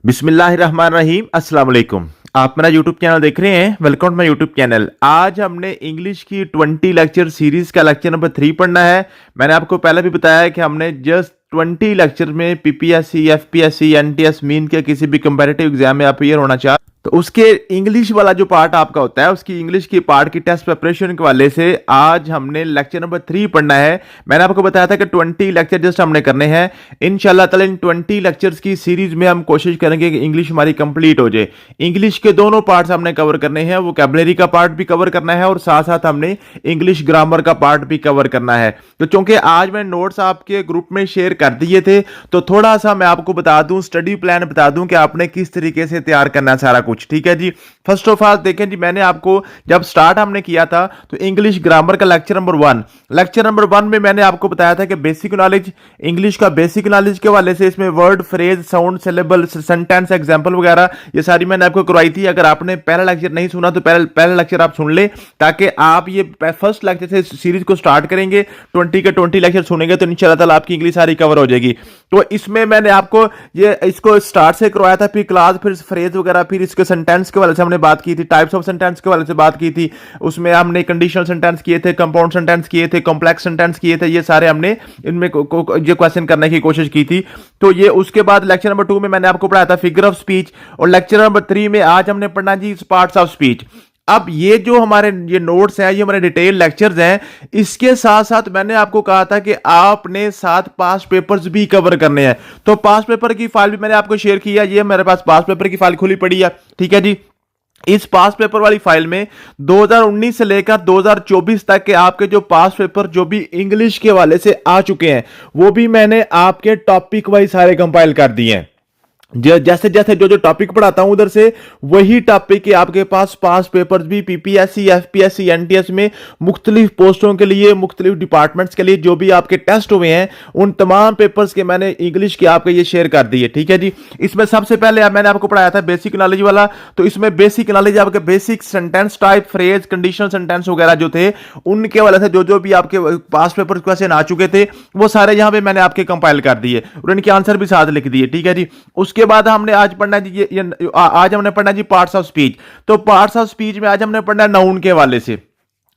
बिस्मिल्लाहिर्रहमानिर्रहीम अस्सलाम वालेकुम। आप मेरा यूट्यूब चैनल देख रहे हैं, welcome to my YouTube channel. आज हमने इंग्लिश की 20 लेक्चर सीरीज का लेक्चर नंबर 3 पढ़ना है। मैंने आपको पहले भी बताया है कि हमने जस्ट 20 लेक्चर में पीपीएससी, एफपीएससी, एनटीएस, मीन के किसी भी कंपैरेटिव एग्जाम में अपियर होना चाह तो उसके इंग्लिश वाला जो पार्ट आपका होता है, उसकी इंग्लिश की पार्ट की टेस्ट प्रिपरेशन के वाले से आज हमने लेक्चर नंबर 3 पढ़ना है। मैंने आपको बताया था कि 20 लेक्चर जस्ट हमने करने हैं। इंशाल्लाह ताला इन 20 लेक्चर्स की सीरीज में हम कोशिश करेंगे कि इंग्लिश हमारी कंप्लीट हो जाए। इंग्लिश के दोनों पार्ट्स हमने कवर करने हैं, वोकैबुलरी का पार्ट भी कवर करना है और साथ साथ हमने इंग्लिश ग्रामर का पार्ट भी कवर करना है। तो चूंकि आज मैं नोट्स आपके ग्रुप में शेयर कर दिए थे, तो थोड़ा सा मैं आपको बता दूं, स्टडी प्लान बता दूं कि आपने किस तरीके से तैयार करना है सारा कुछ। ठीक है जी। फर्स्ट ऑफ ऑल देखें जी, मैंने आपको जब स्टार्ट हमने किया था तो इंग्लिश ग्रामर का लेक्चर नंबर 1 में मैंने आपको बताया था कि बेसिक नॉलेज, इंग्लिश का बेसिक नॉलेज के वाले से इसमें word, phrase, sound, syllable, sentence, example वगैरह ये सारी मैंने आपको करवाई थी। अगर आपने पहला लेक्चर नहीं सुना तो पहला लेक्चर आप सुन ले, ताकि आप ये फर्स्ट लेक्चर से सीरीज को स्टार्ट करेंगे, 20 के 20 लेक्चर सुनेंगे तो इंशाल्लाह ताला आपकी इंग्लिश सारी कवर हो जाएगी। तो इसमें मैंने आपको ये इसको स्टार्ट से करवाया था, फिर क्लास, फिर फ्रेज वगैरह, फिर इसके सेंटेंस के वाले से हमने बात की थी, टाइप्स ऑफ सेंटेंस के वाले से बात की थी। उसमें हमने कंडीशनल सेंटेंस किए थे, कंपाउंड सेंटेंस किए थे, कॉम्प्लेक्स सेंटेंस किए थे। ये सारे हमने इनमें ये क्वेश्चन करने की कोशिश की थी। तो ये उसके बाद लेक्चर नंबर 2 में मैंने आपको पढ़ाया था फिगर ऑफ स्पीच, और लेक्चर नंबर 3 में आज हमने पढ़ना जी पार्ट्स ऑफ स्पीच। अब ये जो हमारे ये नोट्स हैं, ये हमारे डिटेल लेक्चर्स हैं, इसके साथ साथ मैंने आपको कहा था कि आपने साथ पास पेपर्स भी कवर करने हैं। तो पास पेपर की फाइल भी मैंने आपको शेयर किया। ये मेरे पास पास पेपर की फाइल खुली पड़ी है। ठीक है जी। इस पास पेपर वाली फाइल में 2019 से लेकर 2024 तक के आपके जो पास पेपर जो भी इंग्लिश के वाले से आ चुके हैं, वो भी मैंने आपके टॉपिक वाइज सारे कंपाइल कर दिए हैं। जैसे जैसे जो टॉपिक पढ़ाता हूं उधर से वही टॉपिक के आपके पास पास पेपर्स भी पीपीएससी, एफपीएससी, एनटीएस में मुख्तलिफ पोस्टों के लिए, मुख्तलिफ डिपार्टमेंट्स के लिए जो भी आपके टेस्ट हुए हैं, उन तमाम पेपर्स के मैंने इंग्लिश के आपके ये शेयर कर दिए। ठीक है जी। इसमें सबसे पहले मैंने आपको पढ़ाया था बेसिक नॉलेज वाला। तो इसमें बेसिक नॉलेज आपके basic sentence type, phrase, conditional sentence वगैरह जो थे, उनके वाले से जो भी आपके पास पेपर क्वेश्चन आ चुके थे, वो सारे यहां पर मैंने आपके कंपाइल कर दिए और इनके आंसर भी साथ लिख दिए। ठीक है जी। उसके बाद हमने आज पढ़ना जी आज हमने पढ़ना जी पार्ट्स ऑफ स्पीच। तो पार्ट्स ऑफ स्पीच में आज हमने पढ़ना नाउन के वाले से।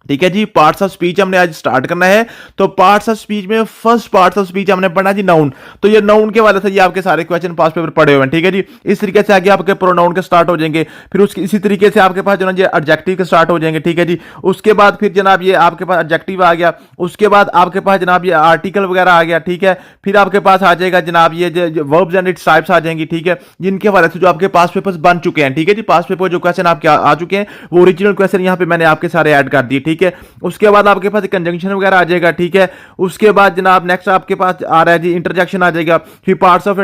ठीक है जी। पार्ट्स ऑफ स्पीच हमने आज स्टार्ट करना है। तो पार्ट्स ऑफ स्पीच में फर्स्ट पार्ट्स ऑफ स्पीच हमने पढ़ना जी नाउन। तो ये नाउन के वाले से ये आपके सारे क्वेश्चन पास पेपर पढ़े हुए हैं। ठीक है जी। इस तरीके से आगे आपके प्रोनाउन के स्टार्ट हो जाएंगे, फिर उसकी इसी तरीके से आपके पास जो ना ये एडजेक्टिव के स्टार्ट हो जाएंगे। ठीक है जी। उसके बाद फिर जनाब ये आपके पास एडजेक्टिव आ गया। उसके बाद आपके पास जनाब ये आर्टिकल वगैरह आ गया। ठीक है। फिर आपके पास आ जाएगा जनाब ये वर्ब्स एंड इट्स टाइप्स आ जाएंगी। ठीक है। जिनके वाले से जो आपके पास पेपर्स बन चुके हैं। ठीक है जी। पास पेपर जो क्वेश्चन आपके आ चुके हैं, वो ओरिजिनल क्वेश्चन यहाँ पे मैंने आपके सारे ऐड कर दिए। ठीक है। उसके बाद आपके पास कंजंक्शन वगैरह आ जाएगा। ठीक है। उसके बाद जनाब नेक्स्ट आपके पास आ रहा है जी इंटरजेक्शन आ जाएगा, फिर पार्ट्स ऑफ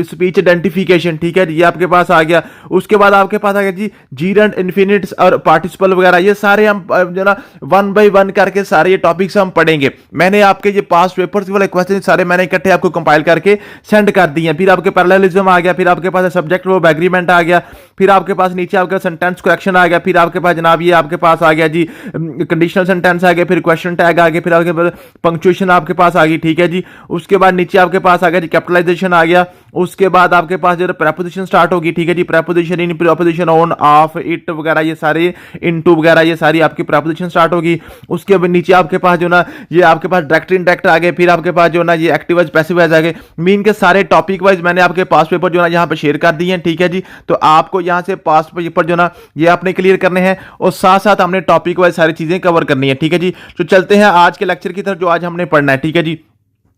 स्पीच आइडेंटिफिकेशन। ठीक है जी। ये आपके पास आ गया। उसके बाद आपके पास आ गया जी जीरंड, इन्फिनिट्स और पार्टिसिपल वगैरह। ये सारे हम जो ना 1 बाय 1 करके सारे ये टॉपिक्स हम पढ़ेंगे। मैंने आपके ये पास पेपर्स वाले क्वेश्चन सारे मैंने इकट्ठे आपको कंपाइल करके सेंड कर दिए। फिर आपके पैरेललिज्म आ गया, फिर आपके पास सब्जेक्ट वर्ब एग्रीमेंट आ गया, फिर आपके पास नीचे आपका सेंटेंस करेक्शन आ गया, फिर आपके पास जनाब ये आपके पास आ गया जी कंडीशनल सेंटेंस आ गया, फिर क्वेश्चन टैग आ गया, फिर आपके पास पंक्चुएशन आपके पास आ गई। ठीक है जी। उसके बाद नीचे आपके पास आ गया जी कैपिटलाइजेशन आ गया। उसके बाद आपके पास जो प्रेपोजिशन स्टार्ट होगी। ठीक है जी। Preposition in, preposition on, of, it वगैरह ये सारे, इनटू वगैरह ये सारी आपकी प्रेपोजिशन स्टार्ट होगी। उसके बाद नीचे आपके पास जो ना ये आपके पास डायरेक्ट इनडायरेक्ट आ गए, फिर आपके पास जो ना ये एक्टिव वाइज, पैसिव वाइज आ गए। मीन के सारे टॉपिक वाइज मैंने आपके पास पेपर जो ना यहाँ पे शेयर कर दिए हैं। ठीक है जी। तो आपको यहाँ से पास पेपर जो ना ये आपने क्लियर करने हैं और साथ साथ हमने टॉपिक वाइज सारी चीजें कवर करनी है। ठीक है जी। तो चलते हैं आज के लेक्चर की तरफ जो आज हमने पढ़ना है। ठीक है जी।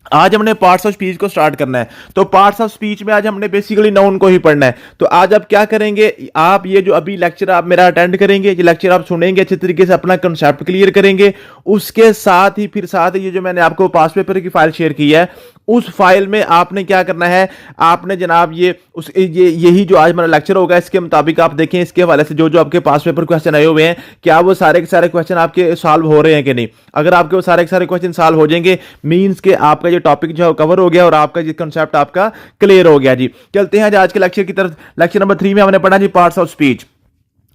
आज हमने पार्ट्स ऑफ स्पीच को स्टार्ट करना है। तो पार्ट्स ऑफ स्पीच में आज हमने बेसिकली नाउन को ही पढ़ना है। तो आज आप क्या करेंगे, आप ये जो अभी लेक्चर आप मेरा अटेंड करेंगे, ये लेक्चर आप सुनेंगे, अच्छे तरीके से अपना कंसेप्ट क्लियर करेंगे। उसके साथ ही फिर साथ ये जो मैंने आपको पास पेपर की फाइल शेयर की है, उस फाइल में आपने क्या करना है, आपने जनाब यही जो आज हमारा लेक्चर होगा इसके मुताबिक आप देखें, इसके हवाले से जो जो आपके पास पेपर क्वेश्चन आए हुए हैं, क्या वो सारे के सारे क्वेश्चन आपके सॉल्व हो रहे हैं कि नहीं। अगर आपके वो सारे के सारे क्वेश्चन सॉल्व हो जाएंगे, मींस के आपका ये टॉपिक जो है कवर हो गया और आपका ये कंसेप्ट आपका क्लियर हो गया जी। चलते हैं आज के लेक्चर की तरफ। लेक्चर नंबर 3 में हमने पढ़ा जी पार्ट्स ऑफ स्पीच।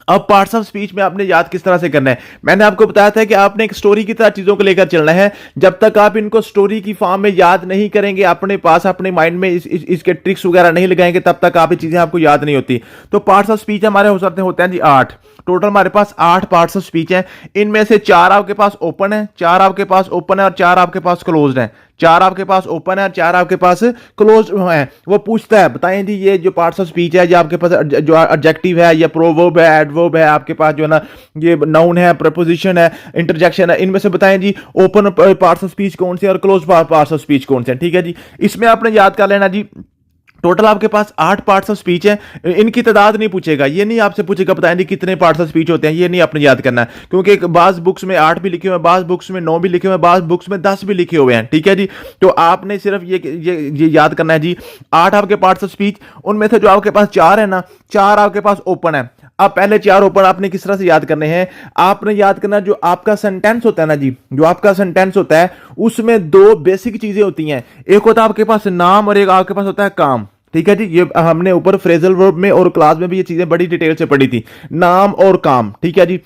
अब पार्ट्स ऑफ स्पीच में आपने याद किस तरह से करना है, मैंने आपको बताया था कि आपने एक स्टोरी की तरह चीजों को लेकर चलना है। जब तक आप इनको स्टोरी की फॉर्म में याद नहीं करेंगे, अपने पास अपने माइंड में इसके ट्रिक्स वगैरह नहीं लगाएंगे, तब तक आप ये चीजें आपको याद नहीं होती। तो पार्ट्स ऑफ स्पीच हमारे हो सकते होते हैं जी 8। टोटल हमारे पास 8 पार्ट्स ऑफ स्पीच हैं। इनमें से 4 आपके पास ओपन है, 4 आपके पास ओपन है और 4 आपके पास क्लोज्ड है। 4 आपके पास ओपन है और 4 आपके पास क्लोज है। वो पूछता है बताएं जी ये जो पार्ट्स ऑफ स्पीच है, जो आपके पास जो एडजेक्टिव है या प्रोवर्ब है, एडवर्ब है, आपके पास जो है ना ये नाउन है, प्रपोजिशन है, इंटरजेक्शन है, इनमें से बताएं जी ओपन पार्ट्स ऑफ स्पीच कौन से और क्लोज पार्ट्स ऑफ स्पीच कौन से। ठीक है जी, इसमें आपने याद कर लेना जी टोटल आपके पास 8 पार्ट्स ऑफ स्पीच है। इनकी तादाद नहीं पूछेगा, ये नहीं आपसे पूछेगा बताएं जी कितने पार्ट्स ऑफ स्पीच होते हैं, ये नहीं आपने याद करना है, क्योंकि बाज बुक्स में 8 भी लिखे हुए हैं, बाज बुक्स में 9 भी लिखे हुए हैं, बाज बुक्स में 10 भी लिखे हुए हैं। ठीक है जी, तो आपने सिर्फ ये याद करना है जी 8 आपके पार्ट्स ऑफ स्पीच। उनमें से जो आपके पास 4 है ना, 4 आपके पास ओपन है। अब पहले 4 ओपन आपने किस तरह से याद करने हैं, आपने याद करना जो आपका सेंटेंस होता है ना जी, जो आपका सेंटेंस होता है उसमें 2 बेसिक चीजें होती हैं। एक होता है आपके पास नाम और एक आपके पास होता है काम। ठीक है जी, ये हमने ऊपर फ्रेजल वर्ब में और क्लास में भी ये चीजें बड़ी डिटेल से पढ़ी थी, नाम और काम। ठीक है जी,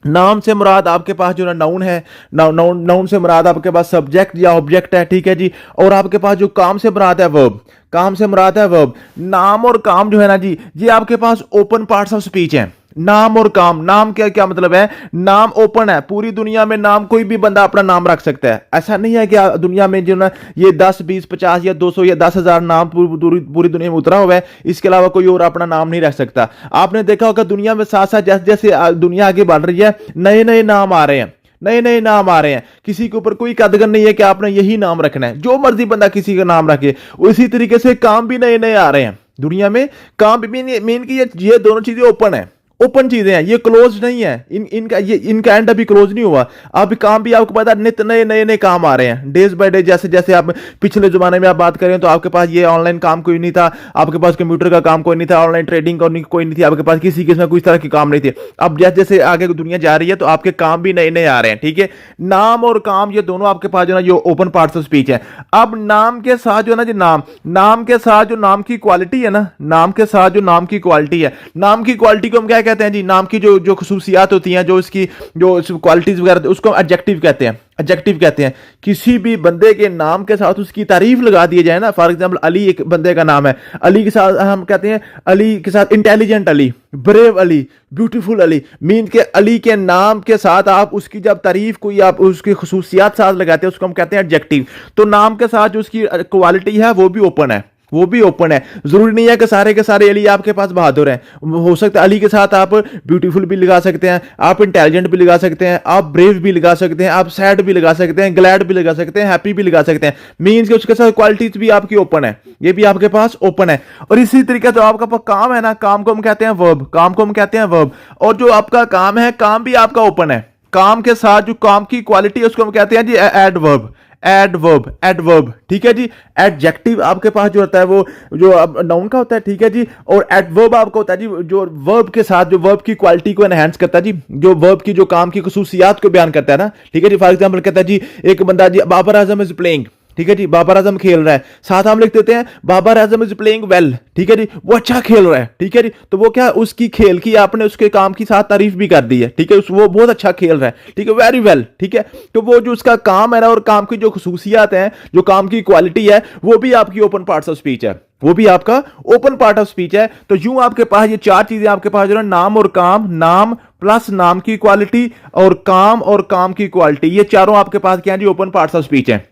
नाम से मुराद आपके पास जो ना नाउन है, नाउन से मुराद आपके पास सब्जेक्ट या ऑब्जेक्ट है। ठीक है जी, और आपके पास जो काम से मुराद है वर्ब, काम से मुराद है वर्ब। नाम और काम जो है ना जी, ये आपके पास ओपन पार्ट्स ऑफ स्पीच हैं। नाम और काम, नाम क्या क्या मतलब है, नाम ओपन है, पूरी दुनिया में नाम कोई भी बंदा अपना नाम रख सकता है। ऐसा नहीं है कि दुनिया में जो ना ये 10 20 50 या 200 या 10,000 नाम पूरी दुनिया में उतरा हुआ है, इसके अलावा कोई और अपना नाम नहीं रख सकता। आपने देखा होगा दुनिया में साथ साथ जैसे जैसे दुनिया आगे बढ़ रही है, नए नए नाम आ रहे हैं, नए नए नाम आ रहे हैं। किसी के ऊपर कोई कदगन नहीं है कि आपने यही नाम रखना है, जो मर्जी बंदा किसी का नाम रखे। उसी तरीके से काम भी नए नए आ रहे हैं दुनिया में। काम भी मीन की ये दोनों चीजें ओपन है, ओपन चीजें हैं, ये क्लोज नहीं है। इनका एंड अभी क्लोज नहीं हुआ। अभी काम भी आपको पता नित नए नए नए काम आ रहे हैं डेज बाय डे। जैसे जैसे आप पिछले जमाने में आप बात करें तो आपके पास ये ऑनलाइन काम कोई नहीं था, आपके पास कंप्यूटर का काम कोई नहीं था, ऑनलाइन ट्रेडिंग कोई नहीं थी, आपके पास किसी किस्म कोई तरह के काम नहीं थे। अब जैसे जैसे आगे दुनिया जा रही है तो आपके काम भी नए नए आ रहे हैं। ठीक है, नाम और काम ये दोनों आपके पास जो ना ये ओपन पार्ट्स ऑफ स्पीच है। अब नाम के साथ जो ना जी नाम के साथ जो नाम की क्वालिटी है ना, नाम के साथ जो नाम की क्वालिटी है, नाम की क्वालिटी को हम क्या कहते हैं जी, नाम की जो खुसूसियात होती हैं, जो इसकी जो क्वालिटीज वगैरह, उसको एडजेक्टिव कहते हैं। एडजेक्टिव कहते हैं किसी भी बंदे के नाम के साथ उसकी तारीफ लगा दी जाए ना। फॉर एग्जांपल अली एक बंदे का नाम है, अली के साथ हम कहते हैं, अली के साथ intelligent Ali, brave Ali, beautiful Ali. Mean के अली के नाम के साथ आप उसकी जब तारीफ कोई आप उसकी खुसूसियात साथ लगाते हैं, उसको हम कहते हैं एडजेक्टिव। तो नाम के साथ जो उसकी क्वालिटी है वो भी ओपन है, वो भी ओपन है। जरूरी नहीं है कि सारे के सारे अली आपके पास बहादुर हैं, हो सकता है अली के साथ आप ब्यूटीफुल भी लगा सकते हैं, आप इंटेलिजेंट भी लगा सकते हैं, आप ब्रेव भी लगा सकते हैं, आप सैड भी लगा सकते हैं, ग्लैड भी लगा सकते हैं, हैप्पी भी लगा सकते हैं। मीन्स कि उसके साथ क्वालिटीज भी आपकी ओपन है, ये भी आपके पास ओपन है। और इसी तरीके से आपका काम है ना, काम को हम कहते हैं वर्ब, काम को हम कहते हैं वर्ब। और जो आपका काम है, काम भी आपका ओपन है। काम के साथ जो काम की क्वालिटी है उसको हम कहते हैं जी एडवर्ब, एडवर्ब, एडवर्ब। ठीक है जी, एडजेक्टिव आपके पास जो होता है वो जो नाउन का होता है। ठीक है जी, और एडवर्ब आपका होता है जी जो वर्ब के साथ जो वर्ब की क्वालिटी को एनहांस करता है जी, जो वर्ब की जो काम की खुसूसियात को बयान करता है ना। ठीक है जी, फॉर एग्जांपल कहता है जी एक बंदा जी बाबर आजम इज प्लेइंग, ठीक है जी, बाबर आजम खेल रहा है, साथ हम लिख देते हैं Babar Azam is playing well. ठीक है जी, वो अच्छा खेल रहा है। ठीक है जी, तो वो क्या उसकी खेल की आपने उसके काम की साथ तारीफ भी कर दी है। ठीक है, वो बहुत अच्छा खेल रहा है। ठीक है, वेरी वेल। ठीक है, तो वो जो उसका काम है ना और काम की जो खुसूसियात हैं, जो काम की क्वालिटी है, वो भी आपकी ओपन पार्ट्स ऑफ स्पीच है, वो भी आपका ओपन पार्ट ऑफ स्पीच है। तो यूं आपके पास ये 4 चीजें आपके पास जो है नाम और काम, नाम प्लस नाम की क्वालिटी और काम की क्वालिटी, ये चारों आपके पास क्या है जी ओपन पार्ट्स ऑफ स्पीच है।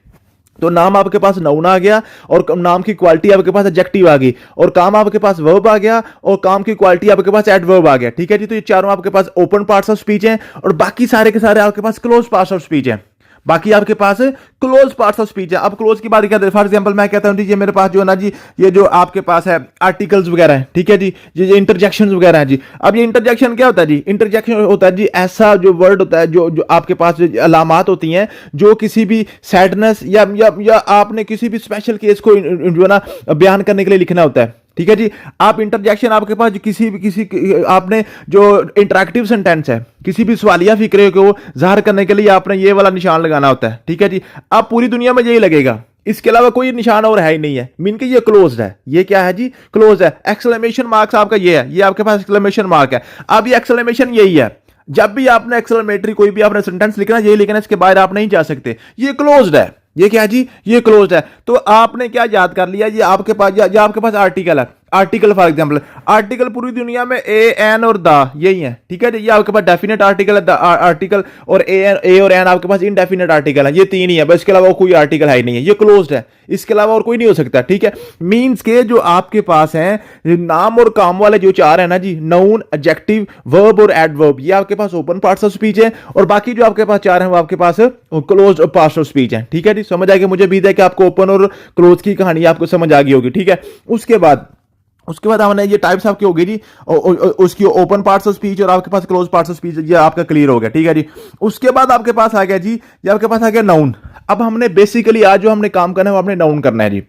तो नाम आपके पास नाउन आ गया और नाम की क्वालिटी आपके पास एडजेक्टिव आ गई, और काम आपके पास वर्ब आ गया और काम की क्वालिटी आपके पास एडवर्ब आ गया। ठीक है जी, तो ये चारों आपके पास ओपन पार्ट्स ऑफ स्पीच हैं और बाकी सारे के सारे आपके पास क्लोज पार्ट्स ऑफ स्पीच हैं। बाकी आपके पास क्लोज पार्ट्स ऑफ स्पीच है। अब क्लोज की बात क्या, फॉर एग्जांपल मैं कहता हूं जी ये मेरे पास जो है ना जी ये जो आपके पास है आर्टिकल्स वगैरह है। ठीक है जी, ये इंटरजेक्शंस वगैरह है जी। अब ये इंटरजेक्शन क्या होता है जी, इंटरजेक्शन होता है जी ऐसा जो वर्ड होता है जो आपके पास जो अलामात होती हैं जो किसी भी सैडनेस या आपने किसी भी स्पेशल केस को जो है ना बयान करने के लिए लिखना होता है। ठीक है जी, आप इंटरजेक्शन आपके पास किसी आपने जो इंटरैक्टिव सेंटेंस है, किसी भी सवालिया फिक्रे को जाहिर करने के लिए आपने ये वाला निशान लगाना होता है। ठीक है जी, अब पूरी दुनिया में यही लगेगा, इसके अलावा कोई निशान और है ही नहीं है, मीन के ये क्लोज्ड है। ये क्या है जी? क्लोज है। एक्सक्लेमेशन मार्क्स आपका ये है, ये आपके पास एक्सक्लेमेशन मार्क है। अब ये एक्सक्लेमेशन यही है, जब भी आपने एक्सक्लेमेटरी कोई भी आपने सेंटेंस लिखना, ये लिखना, इसके बाहर आप नहीं जा सकते। ये क्लोज्ड है। ये क्या जी? ये क्लोज्ड है। तो आपने क्या याद कर लिया? ये आपके पास ये आपके पास आर्टिकल है। आर्टिकल फॉर एग्जांपल, आर्टिकल पूरी दुनिया में ए एन और द यही है, ठीक है। ये आपके पास डेफिनेट आर्टिकल है, द आर्टिकल, और ए और एन आपके पास इनडेफिनेट आर्टिकल है। ये तीन ही है बस, इसके अलावा कोई आर्टिकल है ही नहीं है। ये क्लोज्ड है, इसके अलावा और कोई नहीं हो सकता, ठीक है। मींस के जो आपके पास है नाम और काम वाले जो चार है ना जी, नाउन, एडजेक्टिव, वर्ब और एडवर्ब, ये आपके पास ओपन पार्ट्स ऑफ स्पीच है, और बाकी जो आपके पास चार है वो आपके पास क्लोज्ड पार्ट्स ऑफ स्पीच है, ठीक है जी। समझ आ गया? मुझे उम्मीद है कि आपको ओपन और क्लोज की कहानी आपको समझ आ गई होगी, ठीक है। उसके बाद हमने ये टाइप्स आपकी होगी जी, उसकी ओपन पार्ट्स ऑफ स्पीच और आपके पास क्लोज पार्ट्स ऑफ स्पीच, ये आपका क्लियर हो गया, ठीक है जी। उसके बाद आपके पास आ गया जी, ये आपके पास आ गया नाउन। अब हमने बेसिकली आज जो हमने काम करना है वो हमने नाउन करना है जी।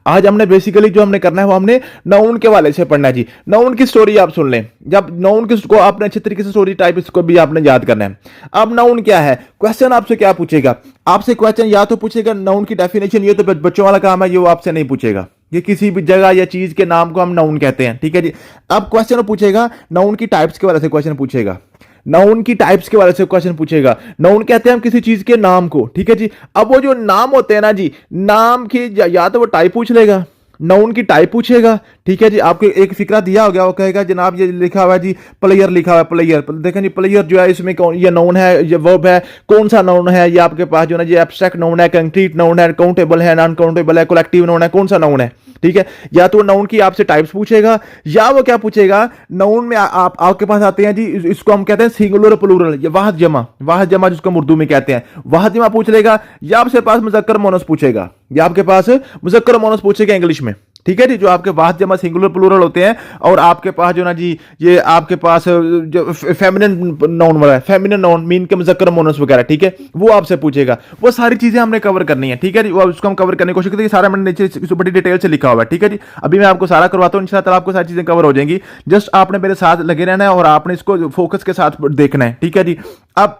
आज हमने बेसिकली जो हमने करना है वो हमने नाउन के वाले से पढ़ना है जी। नाउन की स्टोरी आप सुन लें, जब नाउन को आपने अच्छे तरीके से स्टोरी टाइप इसको भी आपने याद करना है। अब नाउन क्या है? क्वेश्चन आपसे क्या पूछेगा? आपसे क्वेश्चन या तो पूछेगा नाउन की डेफिनेशन, ये तो बच्चों वाला काम है, ये वो आपसे नहीं पूछेगा। ये किसी भी जगह या चीज के नाम को हम नाउन कहते हैं, ठीक है जी। अब क्वेश्चन पूछेगा नाउन की टाइप्स के बारे से, क्वेश्चन पूछेगा नाउन की टाइप्स के बारे से, क्वेश्चन पूछेगा। नाउन कहते हैं हम किसी चीज के नाम को, ठीक है जी। अब वो जो नाम होते हैं ना जी, नाम की या तो वो टाइप पूछ लेगा, नाउन की टाइप पूछेगा, ठीक है जी। आपको एक फिक्रा दिया हो गया, वो कहेगा जनाब ये लिखा हुआ है जी प्लेयर, लिखा हुआ है प्लेयर। देखें जी प्लेयर जो है इसमें कौन, ये नाउन है, ये वर्ब है, कौन सा नाउन है? ये आपके पास जो ना, ये एब्स्ट्रैक्ट नाउन है, कंक्रीट नाउन है, काउंटेबल है, नॉन काउंटेबल है, कलेक्टिव नाउन है, कौन सा नाउन है, ठीक है। या तो नाउन की आपसे टाइप्स पूछेगा, या वो क्या पूछेगा, नाउन में आपके पास आते हैं जी, इसको हम कहते हैं सिंगुलर प्लूरल, ये वाहद जमा जिसको हम उर्दू में कहते हैं, वाहद जमा पूछ लेगा, या आपसे पास मुज़क्कर मोनस पूछेगा, या आपके पास मुज़क्कर मोनस पूछेगा इंग्लिश में, ठीक है जी। जो आपके वाहद जमा सिंगुलर प्लूरल होते हैं, और आपके पास जो ना जी, ये आपके पास जो फेमिनिन नाउन वाला है, फेमिनिन नाउन मीन के मुज़क्कर मोनस वगैरह, ठीक है, वो आपसे पूछेगा। वो सारी चीजें हमने कवर करनी है, ठीक है जी। वो उसको हम कवर करने की कोशिश करते हैं, सारा मैंने नीचे बड़ी डिटेल से लिखा हुआ है, ठीक है जी। अभी मैं आपको सारा करवाता हूँ, इंशाल्लाह आपको सारी चीजें कवर हो जाएंगी। जस्ट आपने मेरे साथ लगे रहना है और आपने इसको फोकस के साथ देखना है, ठीक है जी। अब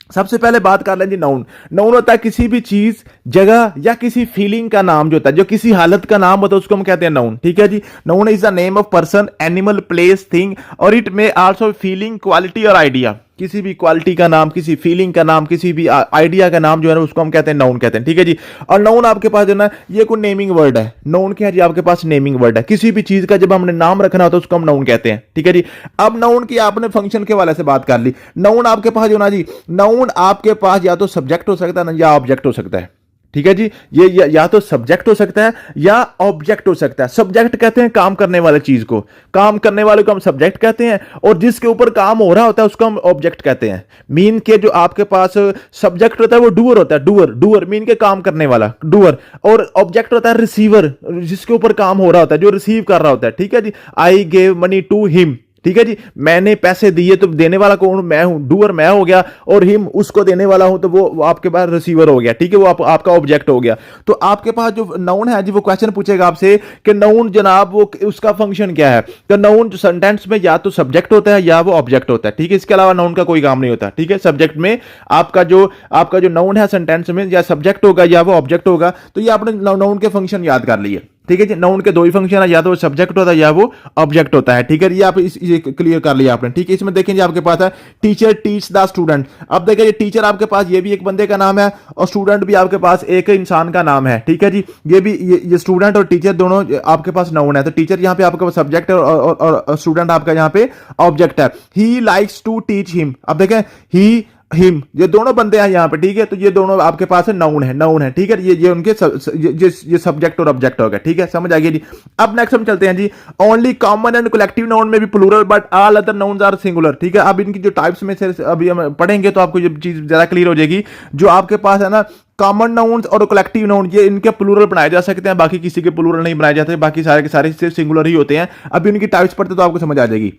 सबसे पहले बात कर लें जी नाउन। नाउन होता है किसी भी चीज, जगह या किसी फीलिंग का नाम, जो होता है जो किसी हालत का नाम होता है उसको हम कहते हैं नाउन, ठीक है जी। Noun is the name of person, animal, place, thing, और it may also feeling, quality और आइडिया। किसी भी क्वालिटी का नाम, किसी फीलिंग का नाम, किसी भी आइडिया का नाम जो है ना, उसको हम कहते हैं नाउन कहते हैं, ठीक है जी। और नाउन आपके पास जो ना, ये कोई नेमिंग वर्ड है। नाउन क्या है जी? आपके पास नेमिंग वर्ड है। किसी भी चीज का जब हमने नाम रखना होता है उसको हम नाउन कहते हैं, ठीक है जी। अब नाउन की आपने फंक्शन के वाले से बात कर ली। नाउन आपके पास जो ना जी, नाउन आपके पास या तो सब्जेक्ट हो सकता है या ऑब्जेक्ट हो सकता है, ठीक है जी। ये या तो सब्जेक्ट हो सकता है या ऑब्जेक्ट हो सकता है। सब्जेक्ट कहते हैं काम करने वाले चीज को, काम करने वाले को हम सब्जेक्ट कहते हैं, और जिसके ऊपर काम हो रहा होता है उसको हम ऑब्जेक्ट कहते हैं। मीन के जो आपके पास सब्जेक्ट होता है वो डूअर होता है, डूअर मीन के काम करने वाला, डूअर। और ऑब्जेक्ट होता है रिसीवर, जिसके ऊपर काम हो रहा होता है, जो रिसीव कर रहा होता है, ठीक है जी। I gave money to him, ठीक है जी। मैंने पैसे दिए, तो देने वाला कौन? मैं हूं, डूअर मैं हो गया, और हिम उसको देने वाला हूं, तो वो आपके पास रिसीवर हो गया, ठीक है। वो आपका ऑब्जेक्ट हो गया। तो आपके पास जो नाउन है जी, वो क्वेश्चन पूछेगा आपसे कि नाउन जनाब वो उसका फंक्शन क्या है। तो नाउन सेंटेंस में या तो सब्जेक्ट होता है या वो ऑब्जेक्ट होता है, ठीक है। इसके अलावा नाउन का कोई काम नहीं होता, ठीक है। सब्जेक्ट में आपका जो नाउन है सेंटेंस में, या सब्जेक्ट होगा या वो ऑब्जेक्ट होगा। तो ये आपने नाउन के फंक्शन याद कर लिए, ठीक है जी। नाउन के दो ही फंक्शन है, या तो वो सब्जेक्ट होता है या वो ऑब्जेक्ट होता है, ठीक है। ये आप ये क्लियर कर लिया आपने, ठीक है। इसमें देखें जी आपके पास है टीचर टीच द स्टूडेंट। अब देखें ये टीचर आपके पास ये भी एक बंदे का नाम है, और स्टूडेंट भी आपके पास एक इंसान का नाम है, ठीक है जी। ये भी ये स्टूडेंट और टीचर दोनों आपके पास नाउन है। तो टीचर यहाँ पे आपके पास सब्जेक्ट है, और स्टूडेंट आपका यहाँ पे ऑब्जेक्ट है। He likes to teach him. अब देखें ही, हिम, ये दोनों बंदे हैं यहाँ पे, ठीक है। तो ये दोनों आपके पास है नाउन है, ठीक है। ये उनके ये सब्जेक्ट और ऑब्जेक्ट हो गया, ठीक है। समझ आ गई जी। अब नेक्स्ट हम चलते हैं जी, only common and collective noun में भी plural but all other nouns are singular, ठीक है। अब इनकी जो टाइप्स में से अभी हम पढ़ेंगे तो आपको ये चीज ज्यादा क्लियर हो जाएगी। जो आपके पास है ना कॉमन नाउन्स और कलेक्टिव नाउन, ये इनके प्लूरल बनाए जा सकते हैं, बाकी किसी के प्लूरल नहीं बनाए जाते, बाकी सारे के सारे सिर्फ सिंगुलर ही होते हैं। अब इनकी टाइप्स पढ़ते तो आपको समझ आ जाएगी।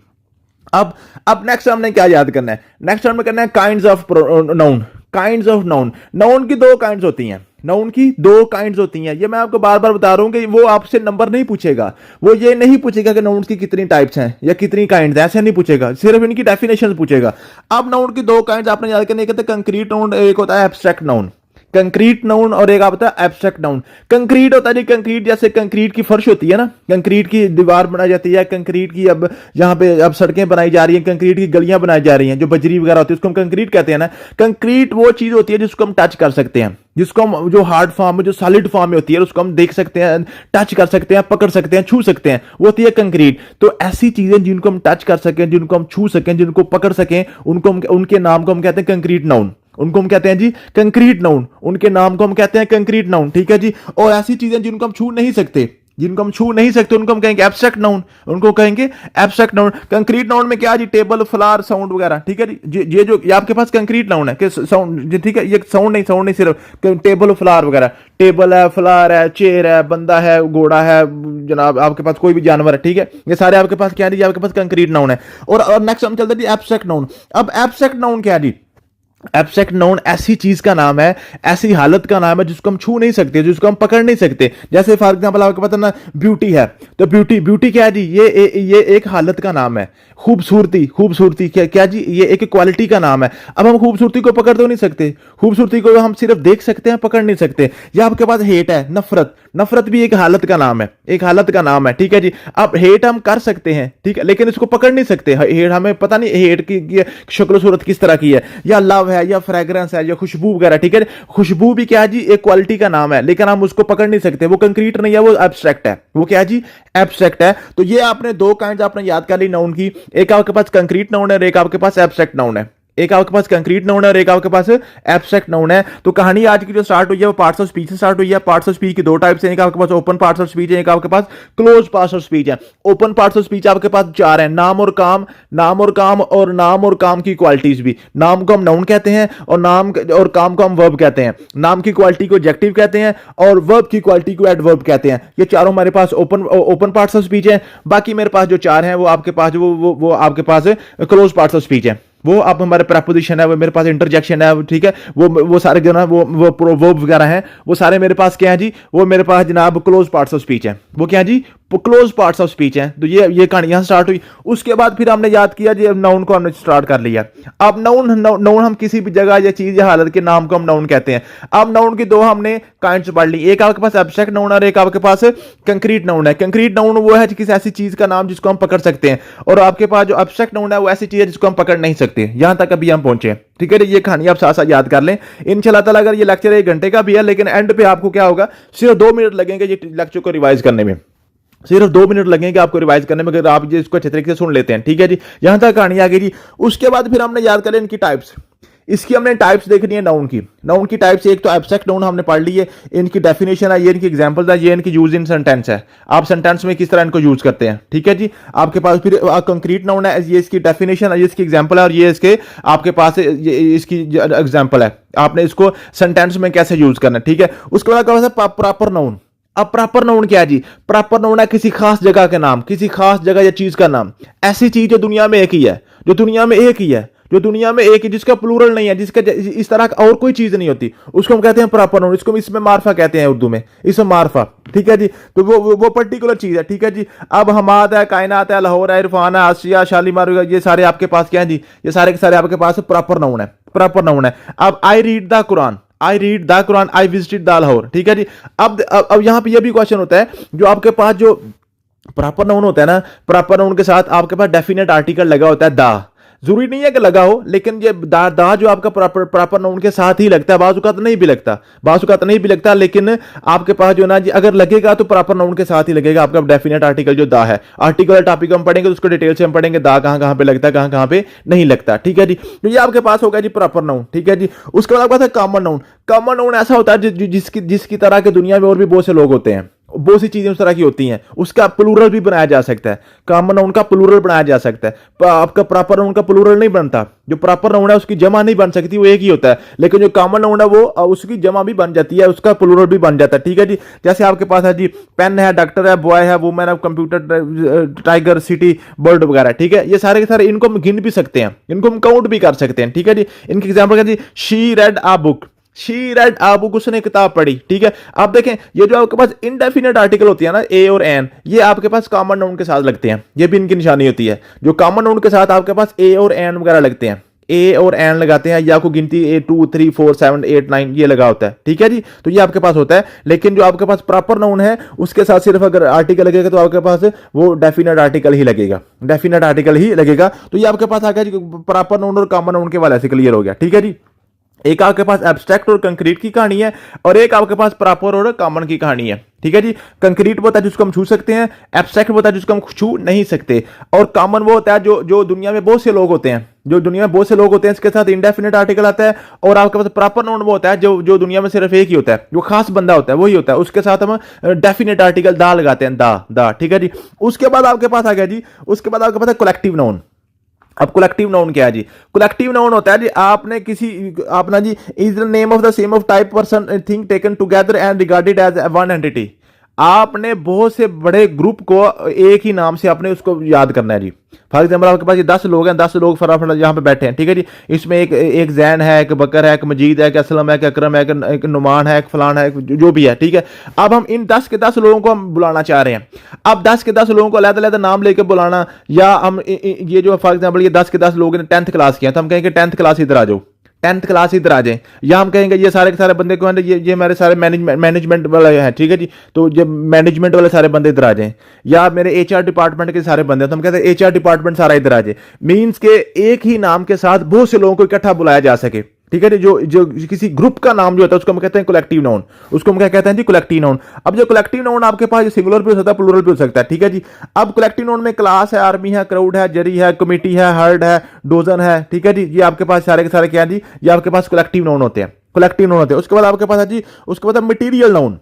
अब नेक्स्ट हमने क्या याद करना है? नेक्स्ट हमें करना है kinds of noun. Kinds of noun, noun की दो काइंड्स होती हैं, नाउन की दो काइंड्स होती हैं। ये मैं आपको बार बार बता रहा हूं कि वो आपसे नंबर नहीं पूछेगा। वो ये नहीं पूछेगा कि नाउन की कितनी टाइप्स हैं या कितनी काइंड्स हैं, ऐसे नहीं पूछेगा, सिर्फ इनकी डेफिनेशन पूछेगा। अब नाउन की दो काइंड्स आपने याद करने के, कंक्रीट नाउन एक होता है एब्स्ट्रैक्ट नाउन। कंक्रीट नाउन और एक आता है एब्स्ट्रैक्ट नाउन। कंक्रीट होता है जी, कंक्रीट जैसे कंक्रीट की फर्श होती है ना, कंक्रीट की दीवार बनाई जाती है, कंक्रीट की अब यहाँ पे अब सड़कें बनाई जा रही हैं, कंक्रीट की गलियां बनाई जा रही हैं, जो बजरी वगैरह होती है उसको हम कंक्रीट कहते हैं ना। कंक्रीट वो चीज होती है जिसको हम टच कर सकते हैं, जिसको हम जो हार्ड फॉर्म में, जो सॉलिड फॉर्म में होती है उसको हम देख सकते हैं, टच कर सकते हैं, पकड़ सकते हैं, छू सकते हैं, वो होती है कंक्रीट। तो ऐसी चीजें जिनको हम टच कर सकें, जिनको हम छू सकें, जिनको पकड़ सकें, उनको हम, उनके नाम को हम कहते हैं कंक्रीट नाउन। उनको हम कहते हैं जी कंक्रीट नाउन, उनके नाम को हम कहते हैं कंक्रीट नाउन, ठीक है जी। और ऐसी चीजें जिनको हम छू नहीं सकते, जिनको हम छू नहीं सकते, उनको हम कहेंगे एब्स्ट्रैक्ट नाउन, उनको कहेंगे एब्स्ट्रैक्ट नाउन। कंक्रीट नाउन में क्या जी, टेबल, फ्लावर, साउंड वगैरह, ठीक है जी। ये जो ये आपके पास कंक्रीट नाउन है कि साउंड, ठीक है, ये साउंड नहीं सिर्फ टेबल, फ्लावर वगैरह, टेबल है, फ्लावर है, चेयर है, बंदा है, घोड़ा है, जनाब आपके पास कोई भी जानवर है, ठीक है, ये सारे आपके पास क्या है जी, आपके पास कंक्रीट नाउन है। और नेक्स्ट हम चलते हैं जी एब्स्ट्रैक्ट नाउन। अब एब्स्ट्रैक्ट नाउन क्या है जी, एब्स्ट्रैक्ट नाउन ऐसी चीज का नाम है, ऐसी हालत का नाम है जिसको हम छू नहीं सकते, जिसको हम पकड़ नहीं सकते। जैसे फॉर एग्जांपल आपको पता ना ब्यूटी है, तो ब्यूटी क्या है जी, ये एक हालत का नाम है। खूबसूरती क्या जी, ये एक क्वालिटी का नाम है। अब हम खूबसूरती को पकड़ तो नहीं सकते, खूबसूरती को हम सिर्फ देख सकते हैं, पकड़ नहीं सकते। या आपके पास हेट है, नफरत भी एक हालत का नाम है, एक हालत का नाम है, ठीक है जी। अब हेट हम कर सकते हैं, ठीक है, लेकिन इसको पकड़ नहीं सकते। हेट हमें पता नहीं हेट की शक्ल सूरत किस तरह की है, या लव है, या फ्रेग्रेंस है, या खुशबू वगैरह, ठीक है। खुशबू भी क्या है जी, एक क्वालिटी का नाम है, लेकिन हम उसको पकड़ नहीं सकते। वो कंक्रीट नहीं है, वो एब्स्ट्रैक्ट है। वो क्या है जी, एब्स्ट्रैक्ट है। तो ये आपने दो काइंड आपने याद कर ली नाउन की, एक आपके पास कंक्रीट नाउन है और एक आपके पास एब्स्ट्रैक्ट नाउन है। एक आपके पास कंक्रीट नाउन है और एक आपके पास एब्स्ट्रैक्ट नाउन है। तो कहानी आज की जो स्टार्ट हुई है वो पार्ट्स ऑफ स्पीच से स्टार्ट हुई है। पार्ट्स ऑफ स्पीच की दो टाइप्स हैं, एक आपके पास ओपन पार्ट्स ऑफ स्पीच है, एक आपके पास क्लोज पार्ट्स ऑफ स्पीच है। ओपन पार्ट्स ऑफ स्पीच आपके पास चार हैं, नाम और काम और नाम और काम की क्वालिटीज भी। नाम को हम नाउन कहते हैं और नाम और काम को हम वर्ब कहते हैं। नाम की क्वालिटी को एडजेक्टिव कहते हैं और वर्ब की क्वालिटी को एडवर्ब कहते हैं। ये चारों हमारे पास ओपन पार्ट्स ऑफ स्पीच है। बाकी मेरे पास जो चार हैं वो आपके पास वो आपके पास क्लोज पार्ट्स ऑफ स्पीच है। वो आप हमारे प्रेपोजिशन है, वो मेरे पास इंटरजेक्शन है, ठीक है, वो सारे जो ना वो प्रोवर्ब वगैरह हैं, वो सारे मेरे पास क्या है जी, वो मेरे पास जनाब क्लोज पार्ट्स ऑफ स्पीच है। वो क्या है जी, क्लोज पार्ट्स ऑफ स्पीच है। तो ये कहानी यहां स्टार्ट हुई। उसके बाद फिर हमने याद किया जी, नाउन को हमने स्टार्ट कर लिया। अब नाउन हम किसी भी जगह या चीज या हालत के नाम को हम नाउन कहते हैं। अब नाउन की दो हमने काइंड्स पढ़ ली, एक आपके पास एब्स्ट्रैक्ट नाउन और एक आपके पास कंक्रीट नाउन है। कंक्रीट नाउन वो है किसी ऐसी चीज का नाम जिसको हम पकड़ सकते हैं, और आपके पास जो एब्स्ट्रैक्ट नाउन है वो ऐसी चीज है जिसको हम पकड़ नहीं सकते। यहां तक अभी हम पहुंचे, ठीक है। ये कहानी आप साथ साथ याद कर लें इंशाल्लाह ताला। अगर ये लेक्चर 1 घंटे का भी है, लेकिन एंड पे आपको क्या होगा, सिर्फ 2 मिनट लगेंगे ये लेक्चर को रिवाइज करने में, सिर्फ 2 मिनट लगेंगे आपको रिवाइज करने में, अगर आप ये इसको अच्छे तरीके से सुन लेते हैं, ठीक है जी। यहां तक कहानी आ गई जी। उसके बाद फिर हमने याद कर लिया इनकी टाइप्स। इसकी हमने टाइप्स देखनी है नाउन की टाइप्स। एक तो एब्स्ट्रैक्ट नाउन हमने पढ़ ली है, इनकी डेफिनेशन है, ये इनकी एग्जांपल्स है, ये इनकी यूज इन सेंटेंस है, आप सेंटेंस में किस तरह इनको यूज करते हैं, ठीक है जी। आपके पास फिर कंक्रीट नाउन है, ये इसकी डेफिनेशन है, ये इसकी एग्जांपल है, और ये इसके आपके पास ये इसकी एग्जांपल है, आपने इसको सेंटेंस में कैसे यूज करना है, ठीक है। उसके बाद प्रॉपर नाउन। अब प्रॉपर नाउन क्या है जी, प्रॉपर नाउन है किसी खास जगह के नाम, किसी खास जगह या चीज का नाम, ऐसी चीज जो दुनिया में एक ही है, जो दुनिया में एक ही, जिसका प्लूरल नहीं है, जिसका इस तरह का और कोई चीज नहीं होती, उसको हम कहते हैं प्रॉपर नाउन। इसको इसमें मार्फा कहते हैं उर्दू में, इसमें मार्फा, ठीक है जी। तो वो पर्टिकुलर चीज है, ठीक है जी। अब हमाद है, कायनात है, लाहौर है, इरफान है, आसिया, शालीमार, ये सारे आपके पास क्या है जी, ये सारे के सारे आपके पास प्रॉपर नाउन है, प्रॉपर नाउन है। अब I read the Quran, I visited the Lahore, ठीक है जी। अब यहां पे ये भी क्वेश्चन होता है, जो आपके पास जो प्रॉपर नाउन होता है ना, प्रॉपर नाउन के साथ आपके पास डेफिनेट आर्टिकल लगा होता है दा। जरूरी नहीं है कि लगा हो, लेकिन ये दा जो आपका प्रॉपर नाउन के साथ ही लगता है, बाजुकात नहीं भी लगता, लेकिन आपके पास जो ना जी अगर लगेगा तो प्रॉपर नाउन के साथ ही लगेगा आपका डेफिनेट आर्टिकल जो दा है। आर्टिकल टॉपिक हम पढ़ेंगे तो उसको डिटेल से हम पढ़ेंगे, दा कहां पे लगता है, कहां पे नहीं लगता, ठीक है जी। तो ये आपके पास होगा जी प्रॉपर नाउन, ठीक है जी। उसके बाद आपके पास कॉमन नाउन। कॉमन नाउन ऐसा होता है जिसकी तरह के दुनिया में और भी बहुत से लोग होते हैं, बहुत सी चीजें उस तरह की होती हैं, उसका प्लूरल भी बनाया जा सकता है। कॉमन नाउन का प्लूरल बनाया जा सकता है। आपका प्रॉपर नाउन का प्लूरल नहीं बनता, जो प्रॉपर नाउन है उसकी जमा नहीं बन सकती, वो एक ही होता है। लेकिन जो कॉमन नाउन है वो उसकी जमा भी बन जाती है, उसका प्लूरल भी बन जाता है, ठीक है जी। जैसे आपके पास है जी पेन है, डॉक्टर है, बॉय है, वुमेन है, कंप्यूटर, टाइगर, सिटी, बर्ड वगैरह, ठीक है। ये सारे के सारे इनको हम गिन भी सकते हैं, इनको हम काउंट भी कर सकते हैं, ठीक है जी। इनकी एग्जाम्पल है जी, शी रेड आ बुक, उसने किताब पढ़ी, ठीक है। आप देखें ये जो आपके पास इनडेफिनेट आर्टिकल होती है ना, ए और एन, ये आपके पास कॉमन नाउन के साथ लगते हैं, ये भी इनकी निशानी होती है। जो कॉमन नाउन के साथ आपके पास ए और एन वगैरह लगते हैं, ए और एन लगाते हैं, या आपको गिनती 2 3 4 7 8 9 ये लगा होता है, ठीक है जी। तो ये आपके पास होता है। लेकिन जो आपके पास प्रॉपर नाउन है उसके साथ सिर्फ अगर आर्टिकल लगेगा तो आपके पास वो डेफिनेट आर्टिकल ही लगेगा, डेफिनेट आर्टिकल ही लगेगा। तो ये आपके पास आ गया जी प्रॉपर नाउन और कॉमन नाउन के वाले से क्लियर हो गया, ठीक है जी। एक आपके पास एब्स्ट्रैक्ट और कंक्रीट की कहानी है, और एक आपके पास प्रॉपर और कॉमन की कहानी है, ठीक है जी। कंक्रीट वो होता है जिसको हम छू सकते हैं, एब्स्ट्रैक्ट वो होता है जिसको हम छू नहीं सकते, और कॉमन वो होता है जो दुनिया में बहुत से लोग होते हैं, जो दुनिया में बहुत से लोग होते हैं, इसके साथ इंडेफिनिट आर्टिकल आता है। और आपके पास प्रॉपर नाउन वो होता है जो दुनिया में सिर्फ एक ही होता है, जो खास बंदा होता है वही होता है, उसके साथ हम डेफिनेट आर्टिकल दा लगाते हैं, दा, ठीक है जी। उसके बाद आपके पास आ गया जी, उसके बाद आपके पास है कलेक्टिव नाउन। अब कलेक्टिव नाउन क्या है जी? कलेक्टिव नाउन होता है जी आपने किसी आपना जी is the name of the same of type person thing taken together and regarded as one entity. आपने बहुत से बड़े ग्रुप को एक ही नाम से आपने उसको याद करना है जी। फॉर एग्जाम्पल आपके पास ये 10 लोग हैं, 10 लोग फटाफट यहाँ पे बैठे हैं, ठीक है जी। इसमें एक जैन है, एक बकर है, एक मजीद है, एक असलम है, एक अकरम है, एक नुमान है, एक फलान है, जो भी है, ठीक है। अब हम इन 10 के 10 लोगों को हम बुलाना चाह रहे हैं। अब 10 के 10 लोगों को अलग-अलग नाम लेकर बुलाना, या हम ये जो फॉर एग्जाम्पल ये 10 के 10 लोगों ने 10th क्लास किया तो हम कहेंगे 10th क्लास इधर आ जाओ, 10th क्लास इधर आ जाए। या हम कहेंगे ये सारे के सारे बंदे को ये हमारे सारे मैनेजमेंट वाले हैं, ठीक है जी। तो जब मैनेजमेंट वाले सारे बंदे इधर आ जाएं, या मेरे एचआर डिपार्टमेंट के सारे बंदे, तो हम कहते हैं एचआर डिपार्टमेंट सारा इधर आ जाए। मींस के एक ही नाम के साथ बहुत से लोगों को इकट्ठा बुलाया जा सके, ठीक है जी। जो किसी ग्रुप का नाम जो होता है उसको हम कहते हैं कलेक्टिव नाउन, उसको हम क्या कहते हैं जी? Collective noun. अब जो कलेक्टिव नाउन आपके पास सिंगुलर भी हो सकता है, प्लूरल भी हो सकता है, ठीक है जी। अब कलेक्टिव नाउन में क्लास है, आर्मी है, क्राउड है, जरी है, कमिटी है, हर्ड है, डोजन है, ठीक है जी। ये आपके पास सारे के सारे क्या है जी? ये आपके पास कलेक्टिव नाउन होते हैं, कलेक्टिव नाउन होते हैं। उसके बाद आपके पास है जी, उसके बाद मटीरियल नाउन।